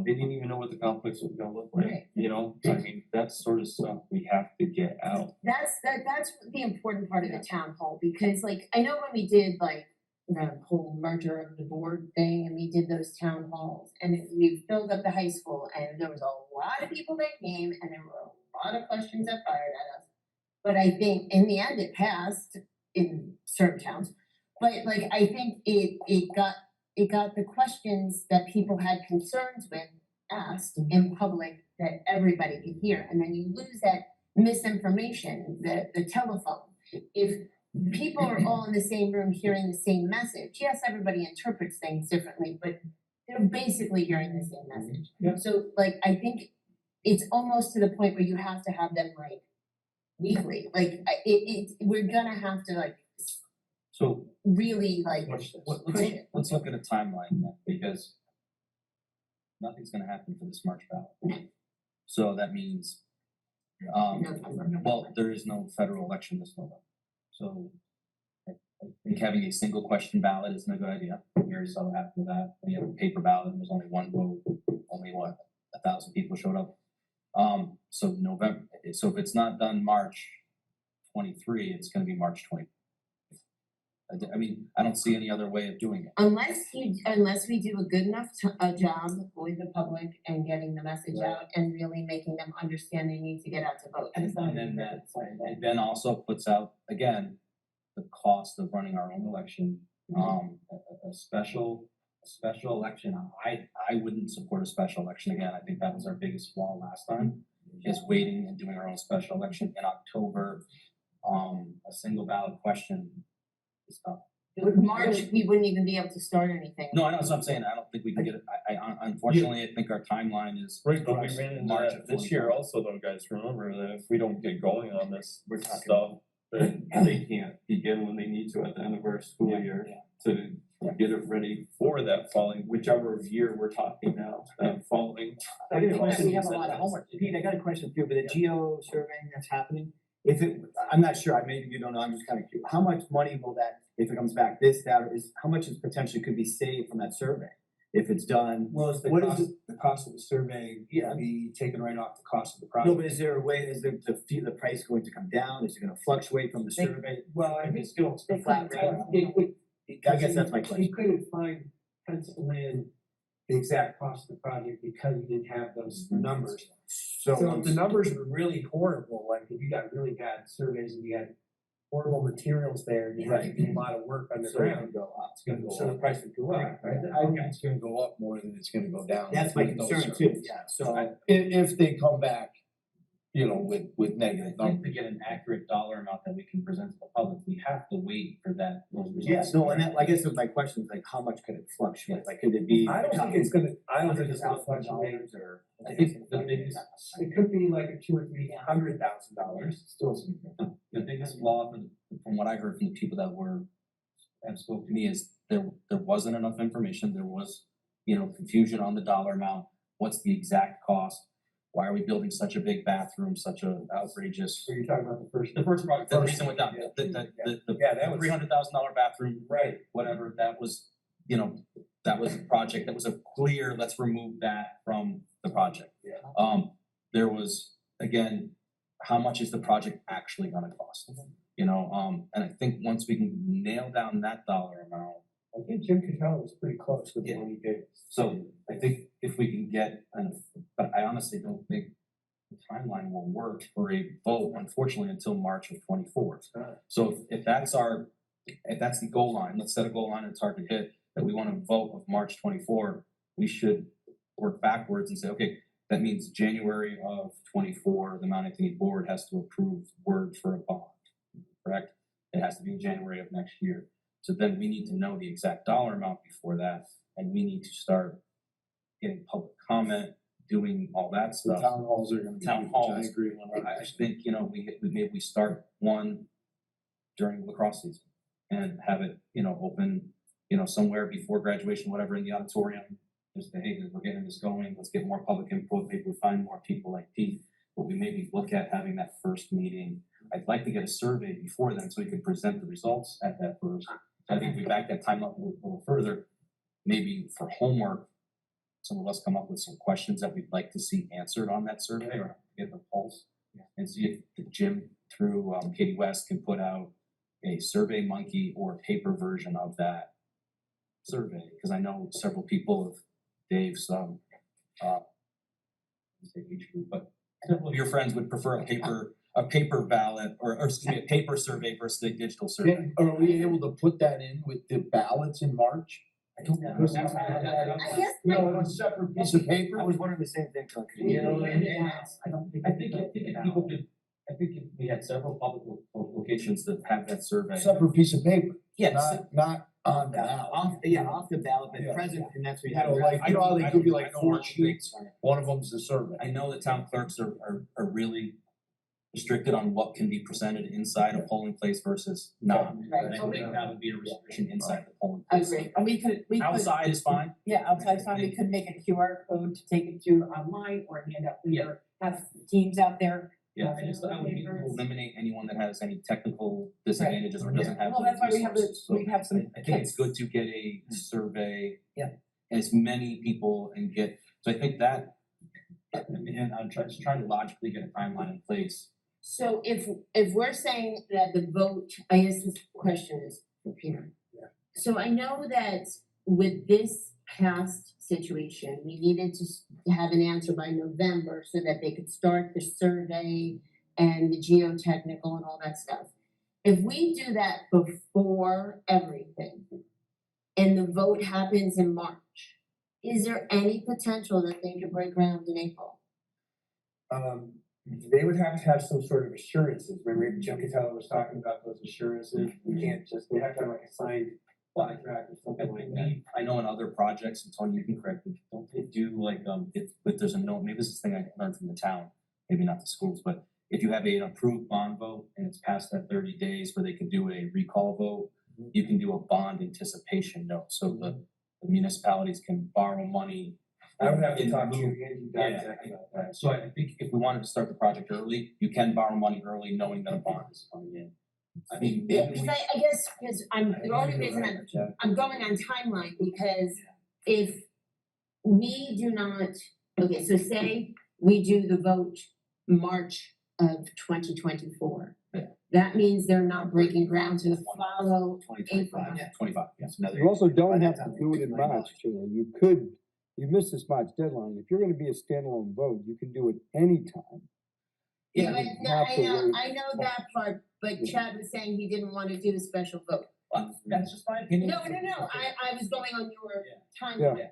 they didn't even know what the complex was gonna look like, Right. you know? I mean, that sort of stuff we have to get out. That's the important part of the town hall, because like, I know when we did like the whole merger of the board thing and we did those town halls and we filled up the high school and there was a lot of people that came and there were a lot of questions that fired at us. But I think in the end it passed in certain towns, but like, I think it got the questions that people had concerns with asked in public that everybody could hear, and then you lose that misinformation, the telephone. If people are all in the same room hearing the same message, yes, everybody interprets things differently, but they're basically hearing the same message. Yeah. So like, I think it's almost to the point where you have to have them like weekly, like we're gonna have to like So really like Watch this. let's look at a timeline then, because nothing's gonna happen for this March ballot. So that means Well, there is no federal election this November, so I think having a single question ballot isn't a good idea. We already saw what happened with that. When you have a paper ballot and there's only one vote, only 1,000 people showed up. So November, so if it's not done March 23, it's gonna be March 20. I mean, I don't see any other way of doing it. Unless we do a good enough job with the public and getting the message out and really making them understand they need to get out to vote. And then that, it then also puts out, again, the cost of running our own election. A special election, I wouldn't support a special election again. I think that was our biggest flaw last time, is waiting and doing our own special election in October. A single ballot question is tough. With March, we wouldn't even be able to start anything. No, I know, that's what I'm saying. I don't think we can get it. I unfortunately, I think our timeline is. Right, but we ran into March that of this year 24. also though, guys, remember that if we don't get going on this We're talking- stuff, that they can't begin when they need to at the end of our school year to get it ready for that following, whichever year we're talking now, following. I got a question. We have a lot of homework. Pete, I got a question for you, but the geo surveying that's happening, if it, I'm not sure, maybe you don't know, I'm just kind of curious. How much money will that, if it comes back this, that, is, how much is potentially could be saved from that survey? If it's done, Well, it's the What is cost, the cost of the survey, Yeah. be taken right off the cost of the no, project. but is there a way, is the price going to come down? Is it gonna fluctuate from the They- survey? Well, I think still, it's They flat couldn't rate. I guess that's my question. You couldn't find, pencil in the exact cost of the project because you didn't have those numbers. So if the numbers were really horrible, like if you got really bad surveys and you had horrible materials there, and you had to do a lot of work So it underground, can go up. it's gonna go So the up. price would go up. I think it's gonna go up more than it's gonna go down. That's my with those concern too, surveys. yeah, so. If they come back, you know, with negative I think numbers. to get an accurate dollar amount that we can present to the public, we have to wait for that, those results. Yes, no, and that, I guess my question is like, how much could it fluctuate? Like, could it be? I don't think it's gonna $100,000 fluctuate. or? I think the biggest, It could be like a $200,000 or $300,000, still significant. the biggest flaw from what I heard from the people that have spoke to me is there wasn't enough information. There was, confusion on the dollar amount. What's the exact cost? Why are we building such a big bathroom, such a outrageous? So you're talking about The first project, the First, reason went down, yeah. the Yeah, that was- $300,000 bathroom, right. whatever, that was, that was a project, that was a clear, let's remove that from the project. Yeah. There was, again, how much is the project actually gonna cost? And I think once we can nail down that dollar amount, I think Jim Cattell was pretty close with the Yeah. one he gave. so I think if we can get but I honestly don't think the timeline will work for a vote, unfortunately, until March of 24. So if that's the goal line, let's set a goal line, it's hard to hit, that we wanna vote of March 24, we should work backwards and say, okay, that means January of 24, the Mount Anthony board has to approve word for a bond, correct? It has to be in January of next year. So then we need to know the exact dollar amount before that, and we need to start getting public comment, doing all that The stuff. town halls are gonna be. Town huge. halls. I agree 100%. I think, we start one during lacrosse season and have it, open, somewhere before graduation, whatever, in the auditorium. Just say, hey, we're getting this going, let's get more public input, maybe we find more people like Pete, but we maybe look at having that first meeting. I'd like to get a survey before then, so we could present the results at that first. I think if we back that time up a little further, maybe for homework, some of us come up with some questions that we'd like to see answered on that survey or get the pulse. And see if the Jim through Katie West can put out a Survey Monkey or paper version of that survey, because I know several people of Dave's say age group, but several of your friends would prefer a paper ballot or excuse me, a paper survey versus a digital survey. Are we able to put that in with the ballots in March? I guess No, a separate piece of paper? I was wondering the same thing, Chuck. You know, and I don't think. I think if people could, I think if we had several public locations that have that survey. Separate piece of paper, Yes, not on the ballot. off the ballot, but Yeah. present, and that's where you You have. know, like, you know how they give you like I don't 4 want to sheets, one of them's the survey. I know the town clerks are really restricted on what can be presented inside a polling place versus not. Right. And I think that would be a restriction inside the polling I place. agree, and we could, Outside is fine. yeah, outside's fine, we could make a QR code to take it to online or hand out, or have teams out there Yeah, I would eliminate anyone that has any technical disadvantages or doesn't have. Well, that's why we have resources. So we have some I think it's kits. good to get a survey. Yeah. As many people and get, so I think that, and I'm just trying to logically get a timeline in place. So if we're saying that the vote, I guess this question is for Peter. Yeah. So I know that with this past situation, we needed to have an answer by November so that they could start the survey and the geotechnical and all that stuff. If we do that before everything and the vote happens in March, is there any potential that they could break ground in April? They would have to have some sort of assurances. Remember, Jim Catella was talking about those assurances. We can't just, they have to have like a signed contract or something like that. I know in other projects, and Tony, you can correct me, don't they do like, if there's a no, maybe this is the thing I learned from the town, maybe not the schools, but if you have an approved bond vote and it's past that 30 days where they can do a recall vote, you can do a bond anticipation note, so the municipalities can borrow money. I would have to in talk to lieu- Andy Yeah, Dodds about that. so I think if we wanted to start the project early, you can borrow money early knowing that a bond is coming in. I mean, Yeah, maybe because I guess, because the only reason I'm going on timeline, because if we do not, okay, so say we do the vote March of 2024. That means they're not breaking ground to follow April. 25, yes. You also don't have to do it in March, Sheila. You missed this March deadline. If you're gonna be a standalone vote, you can do it anytime. Yeah, but You no, have to wait. I know that part, but Chad was saying he didn't want to do a special vote. That's just my opinion. No, I was going on your Yeah. timeline.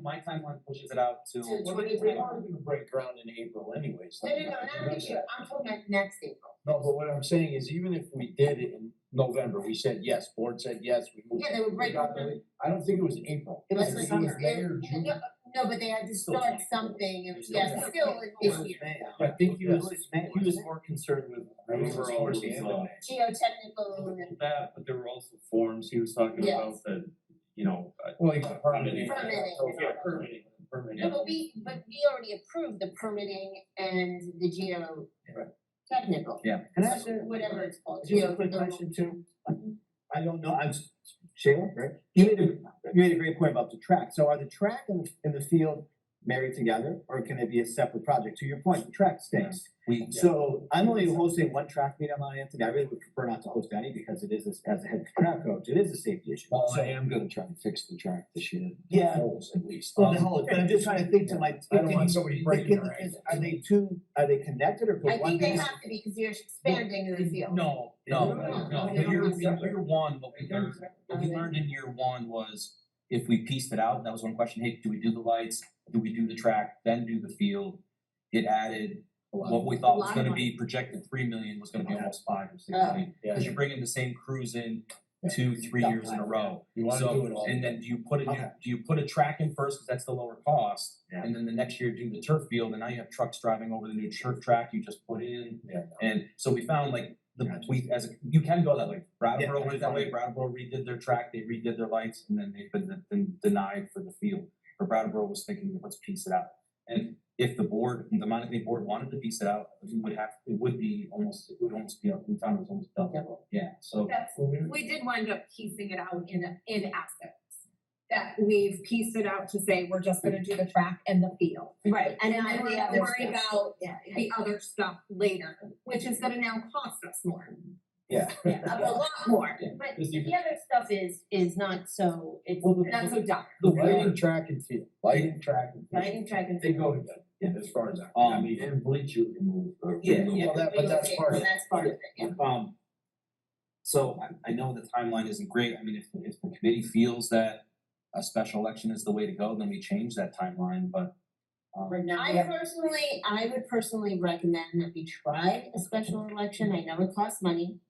My timeline pushes it out to. To Well, they are gonna break ground in April anyways. No, not this year, I'm talking about next April. No, but what I'm saying is even if we did it in November, we said yes, board said yes, we moved. Yeah, they would break We got ground. I don't think it was April. It was I think like, it was May or June. no, but they had to Still start 24. something, and yeah, still this year. I think he was more concerned with Overall, towards the end of May. Geotechnical and that, but there were also forms he was talking Yes. about that, you know. Well, he got permitting. Permitting. Yeah, permitting. no, but we already approved the permitting and the geotechnical. Yeah. Can I ask you, Whatever it's called. just a quick question too? I don't know, Shayla, right? You made a great point about the track. So are the track and the field married together, or can it be a separate project? To your point, the track stinks. So I'm only hosting one track meet on Mount Anthony. I really would prefer not to host any because it is, as a head track coach, it is a safety issue. Well, So- I am gonna try to fix the track this year. Yeah. Holes at least. Well, the whole, but I'm just trying to think to like. I don't want somebody breaking their ankle. Are they connected or? I could one think they be- have to be, because you're expanding the field. No. What we learned in year one was if we pieced it out, that was one question, hey, do we do the lights, do we do the track, then do the field? It added, what we thought was gonna be projected 3 million was gonna be almost 5 or 6 million. Yeah. Cause you're bringing the same crews in 2-3 years in a row. You wanna do it all. And then do you put Okay. a track in first, cause that's the lower cost? Yeah. And then the next year do the turf field, and now you have trucks driving over the new turf track you just put in. Yeah. And so we found like, you can go that way, Brattleboro went that way, Brattleboro redid their track, they redid their lights, and then they've been denied for the field. But Brattleboro was thinking, let's piece it out. And if the Mount Anthony board wanted to piece it out, it would almost be, we found it was almost double. Yeah, so. We did wind up piecing it out in aspects. That we've pieced it out to say we're just gonna do the track and the field. Right, And and then then we're the gonna other worry stuff. about Yeah, the other stuff later, which is gonna now cost us more. Yeah. yeah, a lot more, but Because the you- other stuff is not so, it's Well, not so dark. The lighting, track and field, lighting, track and field. Lighting, track and They field. go together, as far as I. And bleacher removed. Yeah, Well, but that's Okay, part so of it. that's part of it, yeah. So I know the timeline isn't great, I mean, if the committee feels that a special election is the way to go, then we change that timeline, but. I would personally recommend that we try a special election, I know it costs money.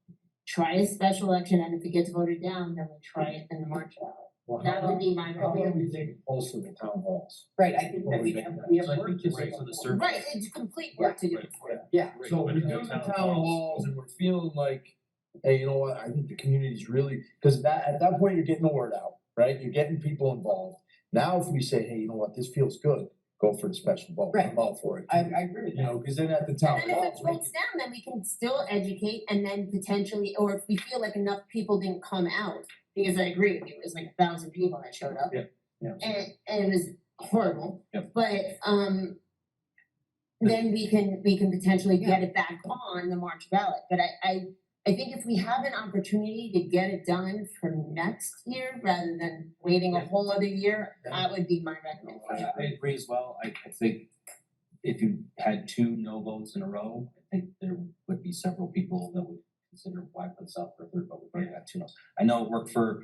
Try a special election, and if it gets voted down, then we try it in the March ballot. Well, That would be my How recommendation. about we take a pulse of the town halls? Right, I think that we have So I work think to you're right do. for the survey. Right, it's complete work to do. Yeah. So we're doing the town halls and we're feeling like, hey, you know what, I think the community's really, cause at that point, you're getting the word out, right? You're getting people involved. Now, if we say, hey, you know what, this feels good, go for the special vote. Right. I'm all for it. I agree with You know, cause then at the town And then hall. if it votes down, then we can still educate and then potentially, or if we feel like enough people didn't come out, because I agree with you, it was like 1,000 people that showed up. Yeah. And it was horrible. Yep. But then we can potentially get it back on the March ballot. But I think if we have an opportunity to get it done for next year rather than waiting a whole other year, that would be my recommendation. I agree as well. I think if you had 2 no votes in a row, I think there would be several people that would consider why put this out for a third vote. We've already got 2 no's. I know it worked for,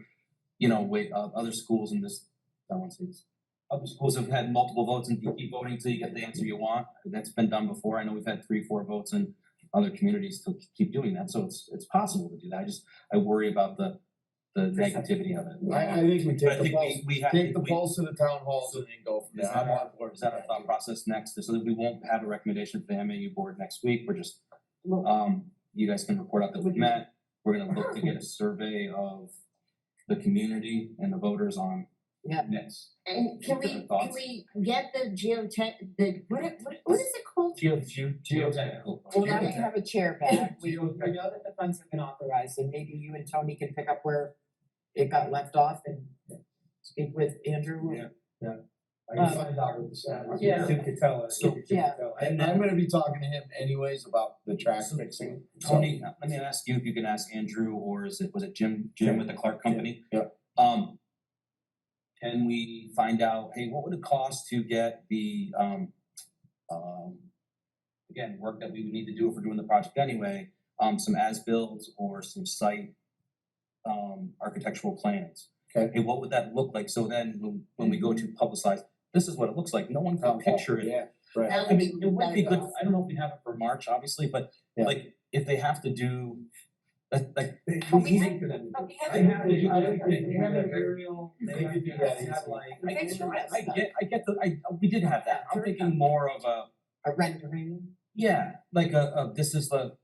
other schools in this, I won't say this. Other schools have had multiple votes and you keep voting until you get the answer you want. That's been done before. I know we've had 3, 4 votes in other communities to keep doing that. So it's possible to do that. I worry about the negativity of it. I think we But I take the think pulse, we have. take the pulse to the town halls and then go from Is there. that I'm our, on board. is that our thought process next, so that we won't have a recommendation for the MAU board next week, we're just, you guys can report out that we've met, we're gonna look to get a survey of the community and the voters on Yeah. this. And can Different we thoughts. get the geotech, what is it called? Geotechnical. Well, now we have a chair back, we know that the funds have been authorized, and maybe you and Tony can pick up where it got left off and speak with Andrew. Yeah. I can find out what the status is. Yeah. Tim can tell us. So, yeah. And I'm gonna be talking to him anyways about the track fixing. Tony, let me ask you if you can ask Andrew, or was it Jim with the Clark Company? Yeah. Can we find out, hey, what would it cost to get the, again, work that we would need to do if we're doing the project anyway, some as-bills or some site, architectural plans? Okay. Hey, what would that look like? So then when we go to publicize, this is what it looks like. No one can picture it. Yeah, right. That I mean, it would be good, That's I don't know if we have it for March, obviously, but Yeah. like, if they have to do, like, We have They have it. a aerial, they could do that satellite. I get we did have that. I'm thinking more of A rendering. yeah, like this is the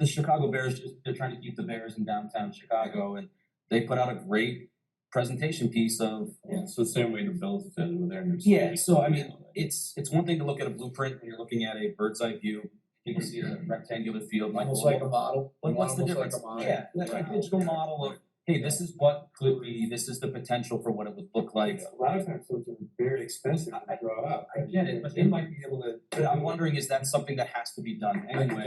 Chicago Bears, they're trying to keep the Bears in downtown Chicago, and they put out a great presentation piece of. Yeah, it's the same way the Bills did with their new. Yeah, stadium. so I mean, it's one thing to look at a blueprint when you're looking at a bird's eye view. You can see a rectangular field, like Almost like a model. what's the Almost like difference? a model. Yeah, like a digital model of, hey, this is what could be, this is the potential for what it would look like. A lot of times those are very expensive to draw up. I get it, but they might be able to. But I'm wondering, is that something that has to be done anyway?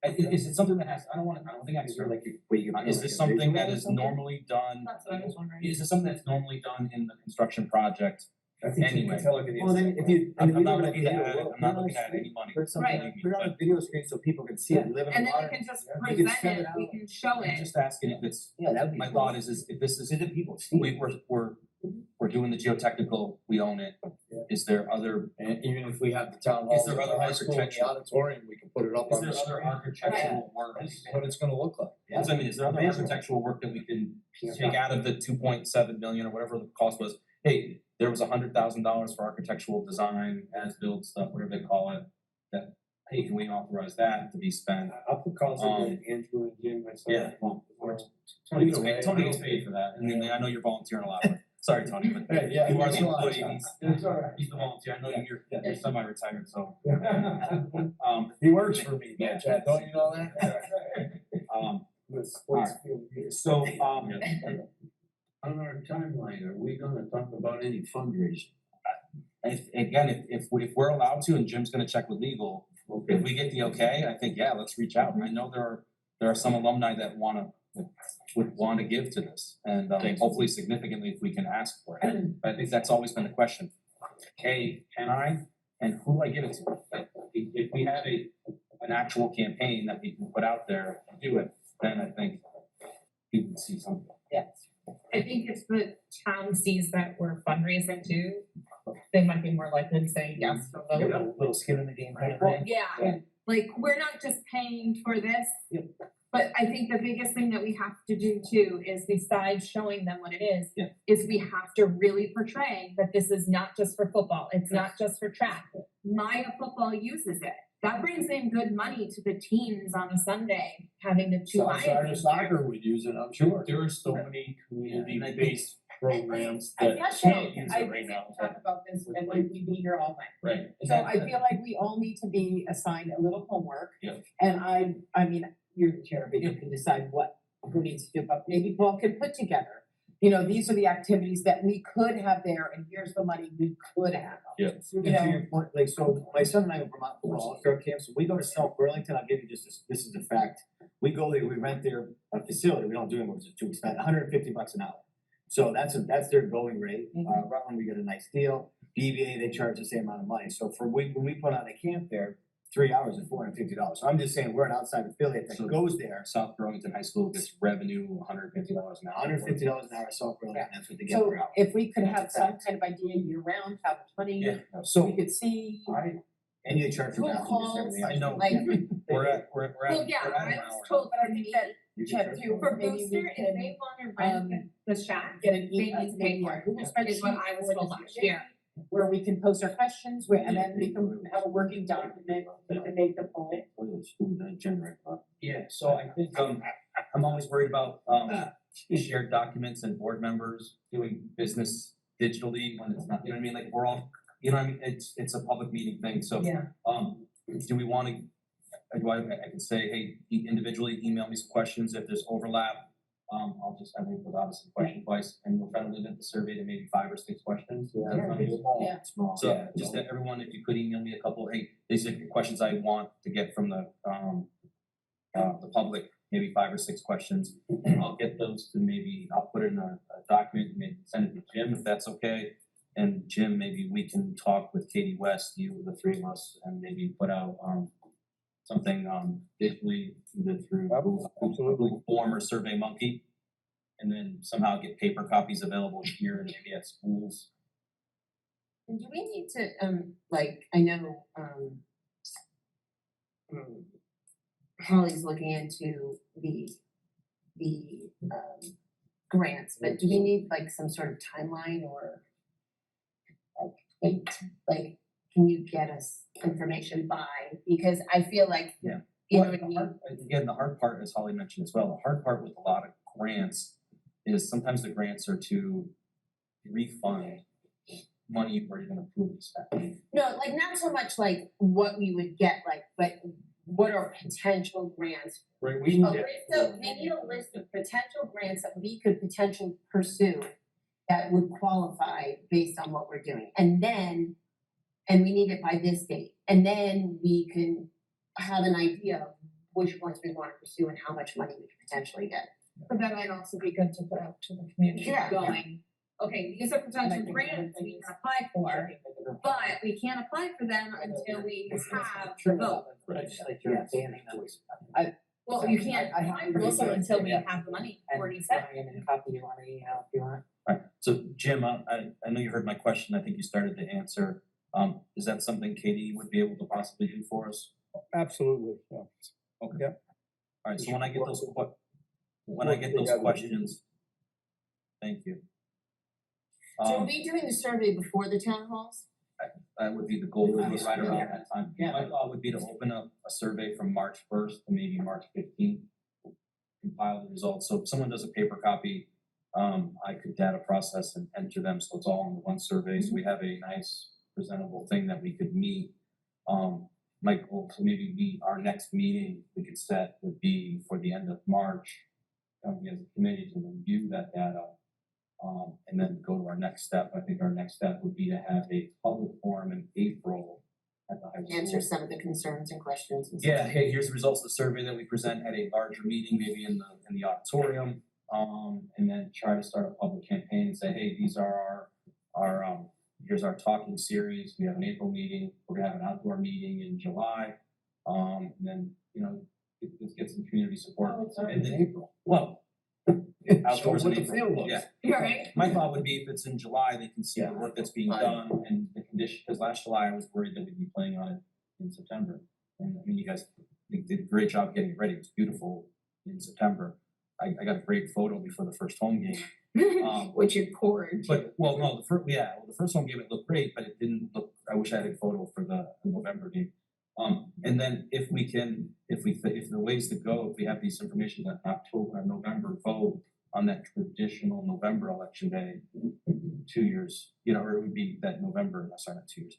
Is it something that has, I don't think I can. Like where you can. Is this something that is normally done? That's what I was wondering. Is it something that's normally done in the construction project? I think you Anyway. can tell it in the. Well, then if you. I'm not looking at it, I'm not looking at any money. Put something, Believe me, put it on a but video screen so people can see it, live in And the then we water. can just You can present send it, it we out. can show I'm it. just asking if it's, Yeah, that'd be. my cool. thought is if this is, So that people see. we're doing the geotechnical, we own it. Yeah. Is there other, And even if we have the town hall, Is there the other high school, and the architecture? auditorium, we can put it up is on there the other screen. architectural work? What it's gonna look like. Because I mean, is there other architectural work that we can take out of the 2.7 million or whatever the cost was? Hey, there was $100,000 for architectural design, as-built stuff, whatever they call it, that, hey, can we authorize that to be spent? I'll put calls to Andrew and Jim myself. Yeah. Tony gets paid for that, I mean, I know you're volunteering a lot, but, sorry, Tony, but Hey, yeah, you are it's the a lot of employee, time. It's all right. he's the volunteer, I know you're semi-retired, so, He works for me, Yeah. Chad, don't you know that? The sports field. so, On our timeline, are we gonna talk about any fundraising? if we're allowed to, and Jim's gonna check with legal, Okay. if we get the okay, I think, yeah, let's reach out. I know there are some alumni that would wanna give to this, and hopefully significantly if we can ask for it. I think that's always been the question. Hey, can I, and who do I give it to? Like, if we have an actual campaign that we can put out there and do it, then I think people can see something. I think if the town sees that we're fundraising too, they might be more likely to say yes for A vote. little skin in the game kind of Well, thing. yeah, like, we're not just paying for this. Yep. But I think the biggest thing that we have to do too is, besides showing them what it is, Yeah. is we have to really portray that this is not just for football, it's not just for track. Maya football uses it. That brings in good money to the teams on a Sunday, having the two Southside Lions. Soccer would use it, I'm sure. There are so many community-based programs I that guess can't use I it right now. talk about this and we'd be here all night. Right. And So that- I feel like we all need to be assigned a little homework. Yeah. And I mean, you're the chair, but you can decide who needs to do, but maybe Paul can put together. You know, these are the activities that we could have there and here's the money we could have. Yeah. And to your point, like, so my son and I are Vermont All-Star camps, so we go to South Burlington, I'll give you just this is the fact. We go there, we rent their facility, we don't do it, because it's too expensive, $150 an hour. So that's their going rate, Rutland, we get a nice deal, BVA, they charge the same amount of money, so when we put on a camp there, 3 hours is $450, so I'm just saying, we're an outside affiliate that So- goes there, South Burlington High School gets revenue $150 an hour. $150 an hour, South Burlington, that's what they get So per hour. if we could That's a have some fact. kind of idea year round, how much money Yeah, we So, could see. and you charge for Who bathrooms and calls? everything else. I know. Like, We're at Well, yeah, we're at an I hour. was told but I for think me, that You can Chip charge too, for maybe we Booster, if can, they wanna rent the shack, get an they email, need to pay maybe for a it, Google is spreadsheet what I was for told this last year. where we can post our questions, where, and then we can have a working document, we can make the poll. Yeah, so I think, I'm always worried about, shared documents and board members doing business digitally when it's not, you know what I mean, like, we're all, you know what I mean, it's a public meeting thing, so. Yeah. Do we wanna, I can say, hey, individually email me some questions, if there's overlap, I'll just, I mean, put obviously question twice, and we'll try to limit the survey to maybe 5 or 6 questions. Yeah. So just that everyone, if you could email me a couple, hey, these are the questions I want to get from the public, maybe 5 or 6 questions. And I'll get those to maybe, I'll put it in a document, maybe send it to Jim if that's okay. And Jim, maybe we can talk with Katie West, you, the 3 of us, and maybe put out something digitally, either through Google Form or Survey Monkey. And then somehow get paper copies available here and maybe at schools. And do we need to, like, I know, Holly's looking into the grants, but do we need like some sort of timeline or like, can you get us information by, because I feel like, Yeah. you know Well, what I mean? Again, the hard part, as Holly mentioned as well, the hard part with a lot of grants is sometimes the grants are to refund money you've already been approved to spend. No, like not so much like what we would get, like, but what are potential grants? Right, We need a list of potential grants that we could potentially pursue that would qualify based on what we're doing. And we need it by this date. And then we can have an idea of which ones we want to pursue and how much money we could potentially get. But that might also be good to put out to the community Yeah. going, okay, these are potential grants we can apply for, but we can't apply for them until we have the vote. Right. Well, you can't I apply for also until we Yeah. have the money already set. Copy you on an email if you want. Alright, so Jim, I know you heard my question, I think you started to answer. Is that something Katie would be able to possibly do for us? Absolutely, yeah. Okay. Yeah. Alright, so when I get those questions, thank you. So are we doing the survey before the town halls? That would be the goal, would be right around that time. My thought would be to open up a survey from March 1st to maybe March 15th. Compile the results, so if someone does a paper copy, I could data process and enter them, so it's all in one survey, so we have a nice presentable thing that we could meet. My goal to maybe be our next meeting we could set would be for the end of March. We as a committee to review that data. And then go to our next step. I think our next step would be to have a public forum in April at the high school. Answer some of the concerns and questions and stuff. Yeah, hey, here's the results of the survey that we present at a larger meeting, maybe in the auditorium. And then try to start a public campaign and say, hey, these are our here's our talking series. We have an April meeting, we're gonna have an outdoor meeting in July. And then, let's get some community support. And then April. Well, outdoors in April, yeah. You're right. My thought would be if it's in July, they can see the work that's being done and the condition, because last July I was worried that we'd be playing on it in September. And I mean, you guys did a great job getting it ready, it was beautiful in September. I got a great photo before the first home game. Which you poured. But, well, no, the first home game, it looked great, but it didn't look, I wish I had a photo for the November game. And then if the ways to go, if we have these information that November vote, on that traditional November election day, 2 years, or it would be that November, sorry, not 2 years.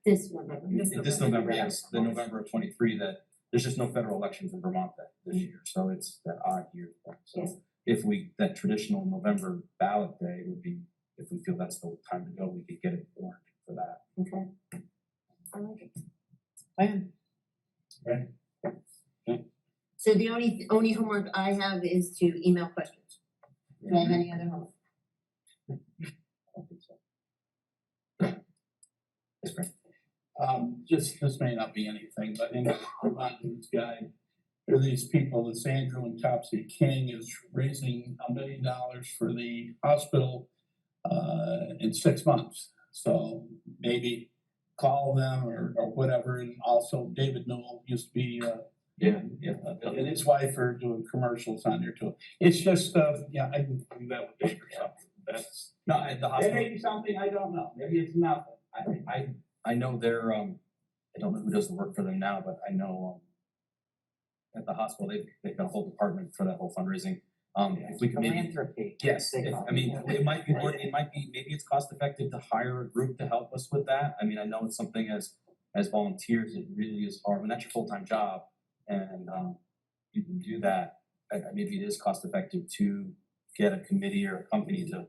This November. This November, yes, the November of 23, that there's just no federal elections in Vermont this year, so it's that odd year. So if that traditional November ballot day would be, if we feel that's the time to go, we could get it warned for that. Okay. I like it. Plan. So the only homework I have is to email questions. Do I have any other homework? This may not be anything, but in Vermont News Guide, there are these people, this Andrew and Topsy King is raising $1 million for the hospital in 6 months. So maybe call them or whatever, and also David Newell used to be and his wife are doing commercials on there too. It's just I can do that with Dave or something. That's No, at the hospital. maybe something, I don't know, maybe it's nothing. I know they're, I don't know who does the work for them now, but I know, at the hospital, they've got a whole department for that whole fundraising. If we could maybe, Philanthropy. yes, it might be, maybe it's cost effective to hire a group to help us with that. I mean, I know it's something as volunteers, it really is hard, when that's your full-time job, and, you can do that. Maybe it is cost effective to get a committee or a company to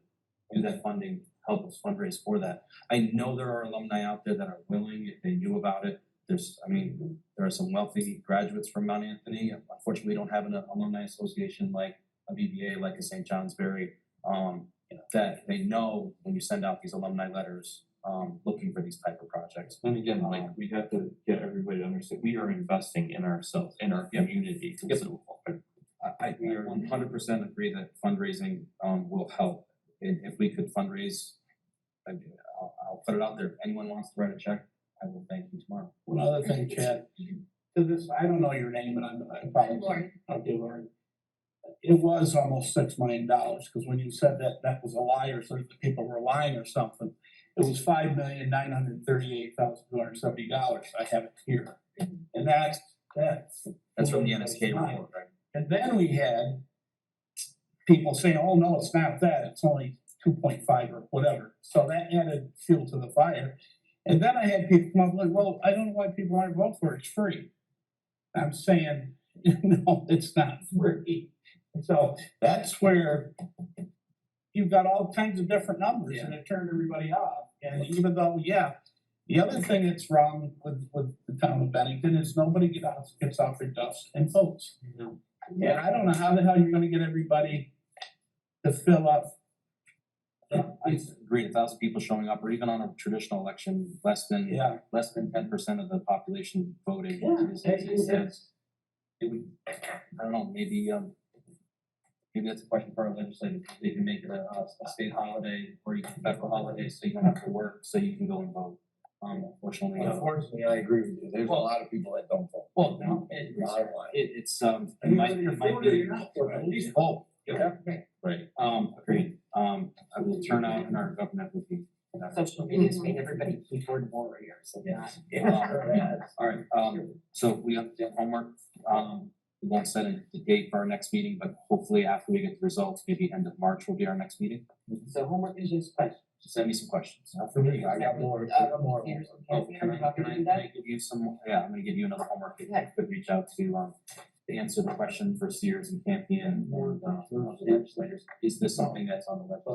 do that funding, help us fundraise for that. I know there are alumni out there that are willing, if they knew about it. There are some wealthy graduates from Mount Anthony. Unfortunately, we don't have an alumni association like a BBA, like a St. Johnsbury, that they know when you send out these alumni letters, looking for these type of projects. And again, like, we have to get everybody to understand, we are investing in ourselves, in our community. So, I 100% agree that fundraising will help. If we could fundraise, I'll put it out there. If anyone wants to write a check, I will thank you tomorrow. One other thing, Chad, to this, I don't know your name, and I probably. Lauren. Okay, Lauren. It was almost $6 million, because when you said that was a lie, or sort of the people were lying or something, it was $5,938,270. I have it here. And that's from the NSK report, right? And then we had people saying, oh, no, it's not that, it's only 2.5 or whatever. So that added fuel to the fire. And then I had people come up like, well, I don't know why people aren't voting for it, it's free. I'm saying, no, it's not free. And so that's where you've got all kinds of different numbers, and it turned everybody off. And even though, the other thing that's wrong with the town of Bennington is nobody gets off their duffs and votes. And I don't know how the hell you're gonna get everybody to fill up. I agree, 1,000 people showing up, or even on a traditional election, less than 10% of the population voting. It would, I don't know, maybe that's a question for our legislators. They can make it a state holiday or even a federal holiday, so you don't have to work, so you can go and vote. Unfortunately, I agree with you. There's a lot of people that don't vote. well, no, it might be. At least vote. Right, agreed. I will turn out in our government with you. Social media's made everybody keyboard warriors. All right, so we have to do homework. We won't set a date for our next meeting, but hopefully after we get the results, maybe end of March will be our next meeting. So homework is just questions. Send me some questions. For me, I got more. Oh, can I give you some, I'm gonna give you another homework. If you could reach out to answer the question for Sears and Campion and legislators. Is this something that's on the list?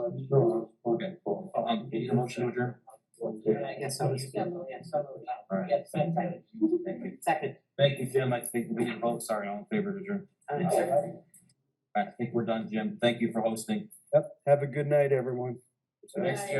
Okay, cool. Need a motion to adjourn? I guess so. All right. Yes, second. Second. Thank you, Jim. I think we need a vote. Sorry, all in favor to adjourn. All right, I think we're done, Jim. Thank you for hosting. Yep, have a good night, everyone. Bye.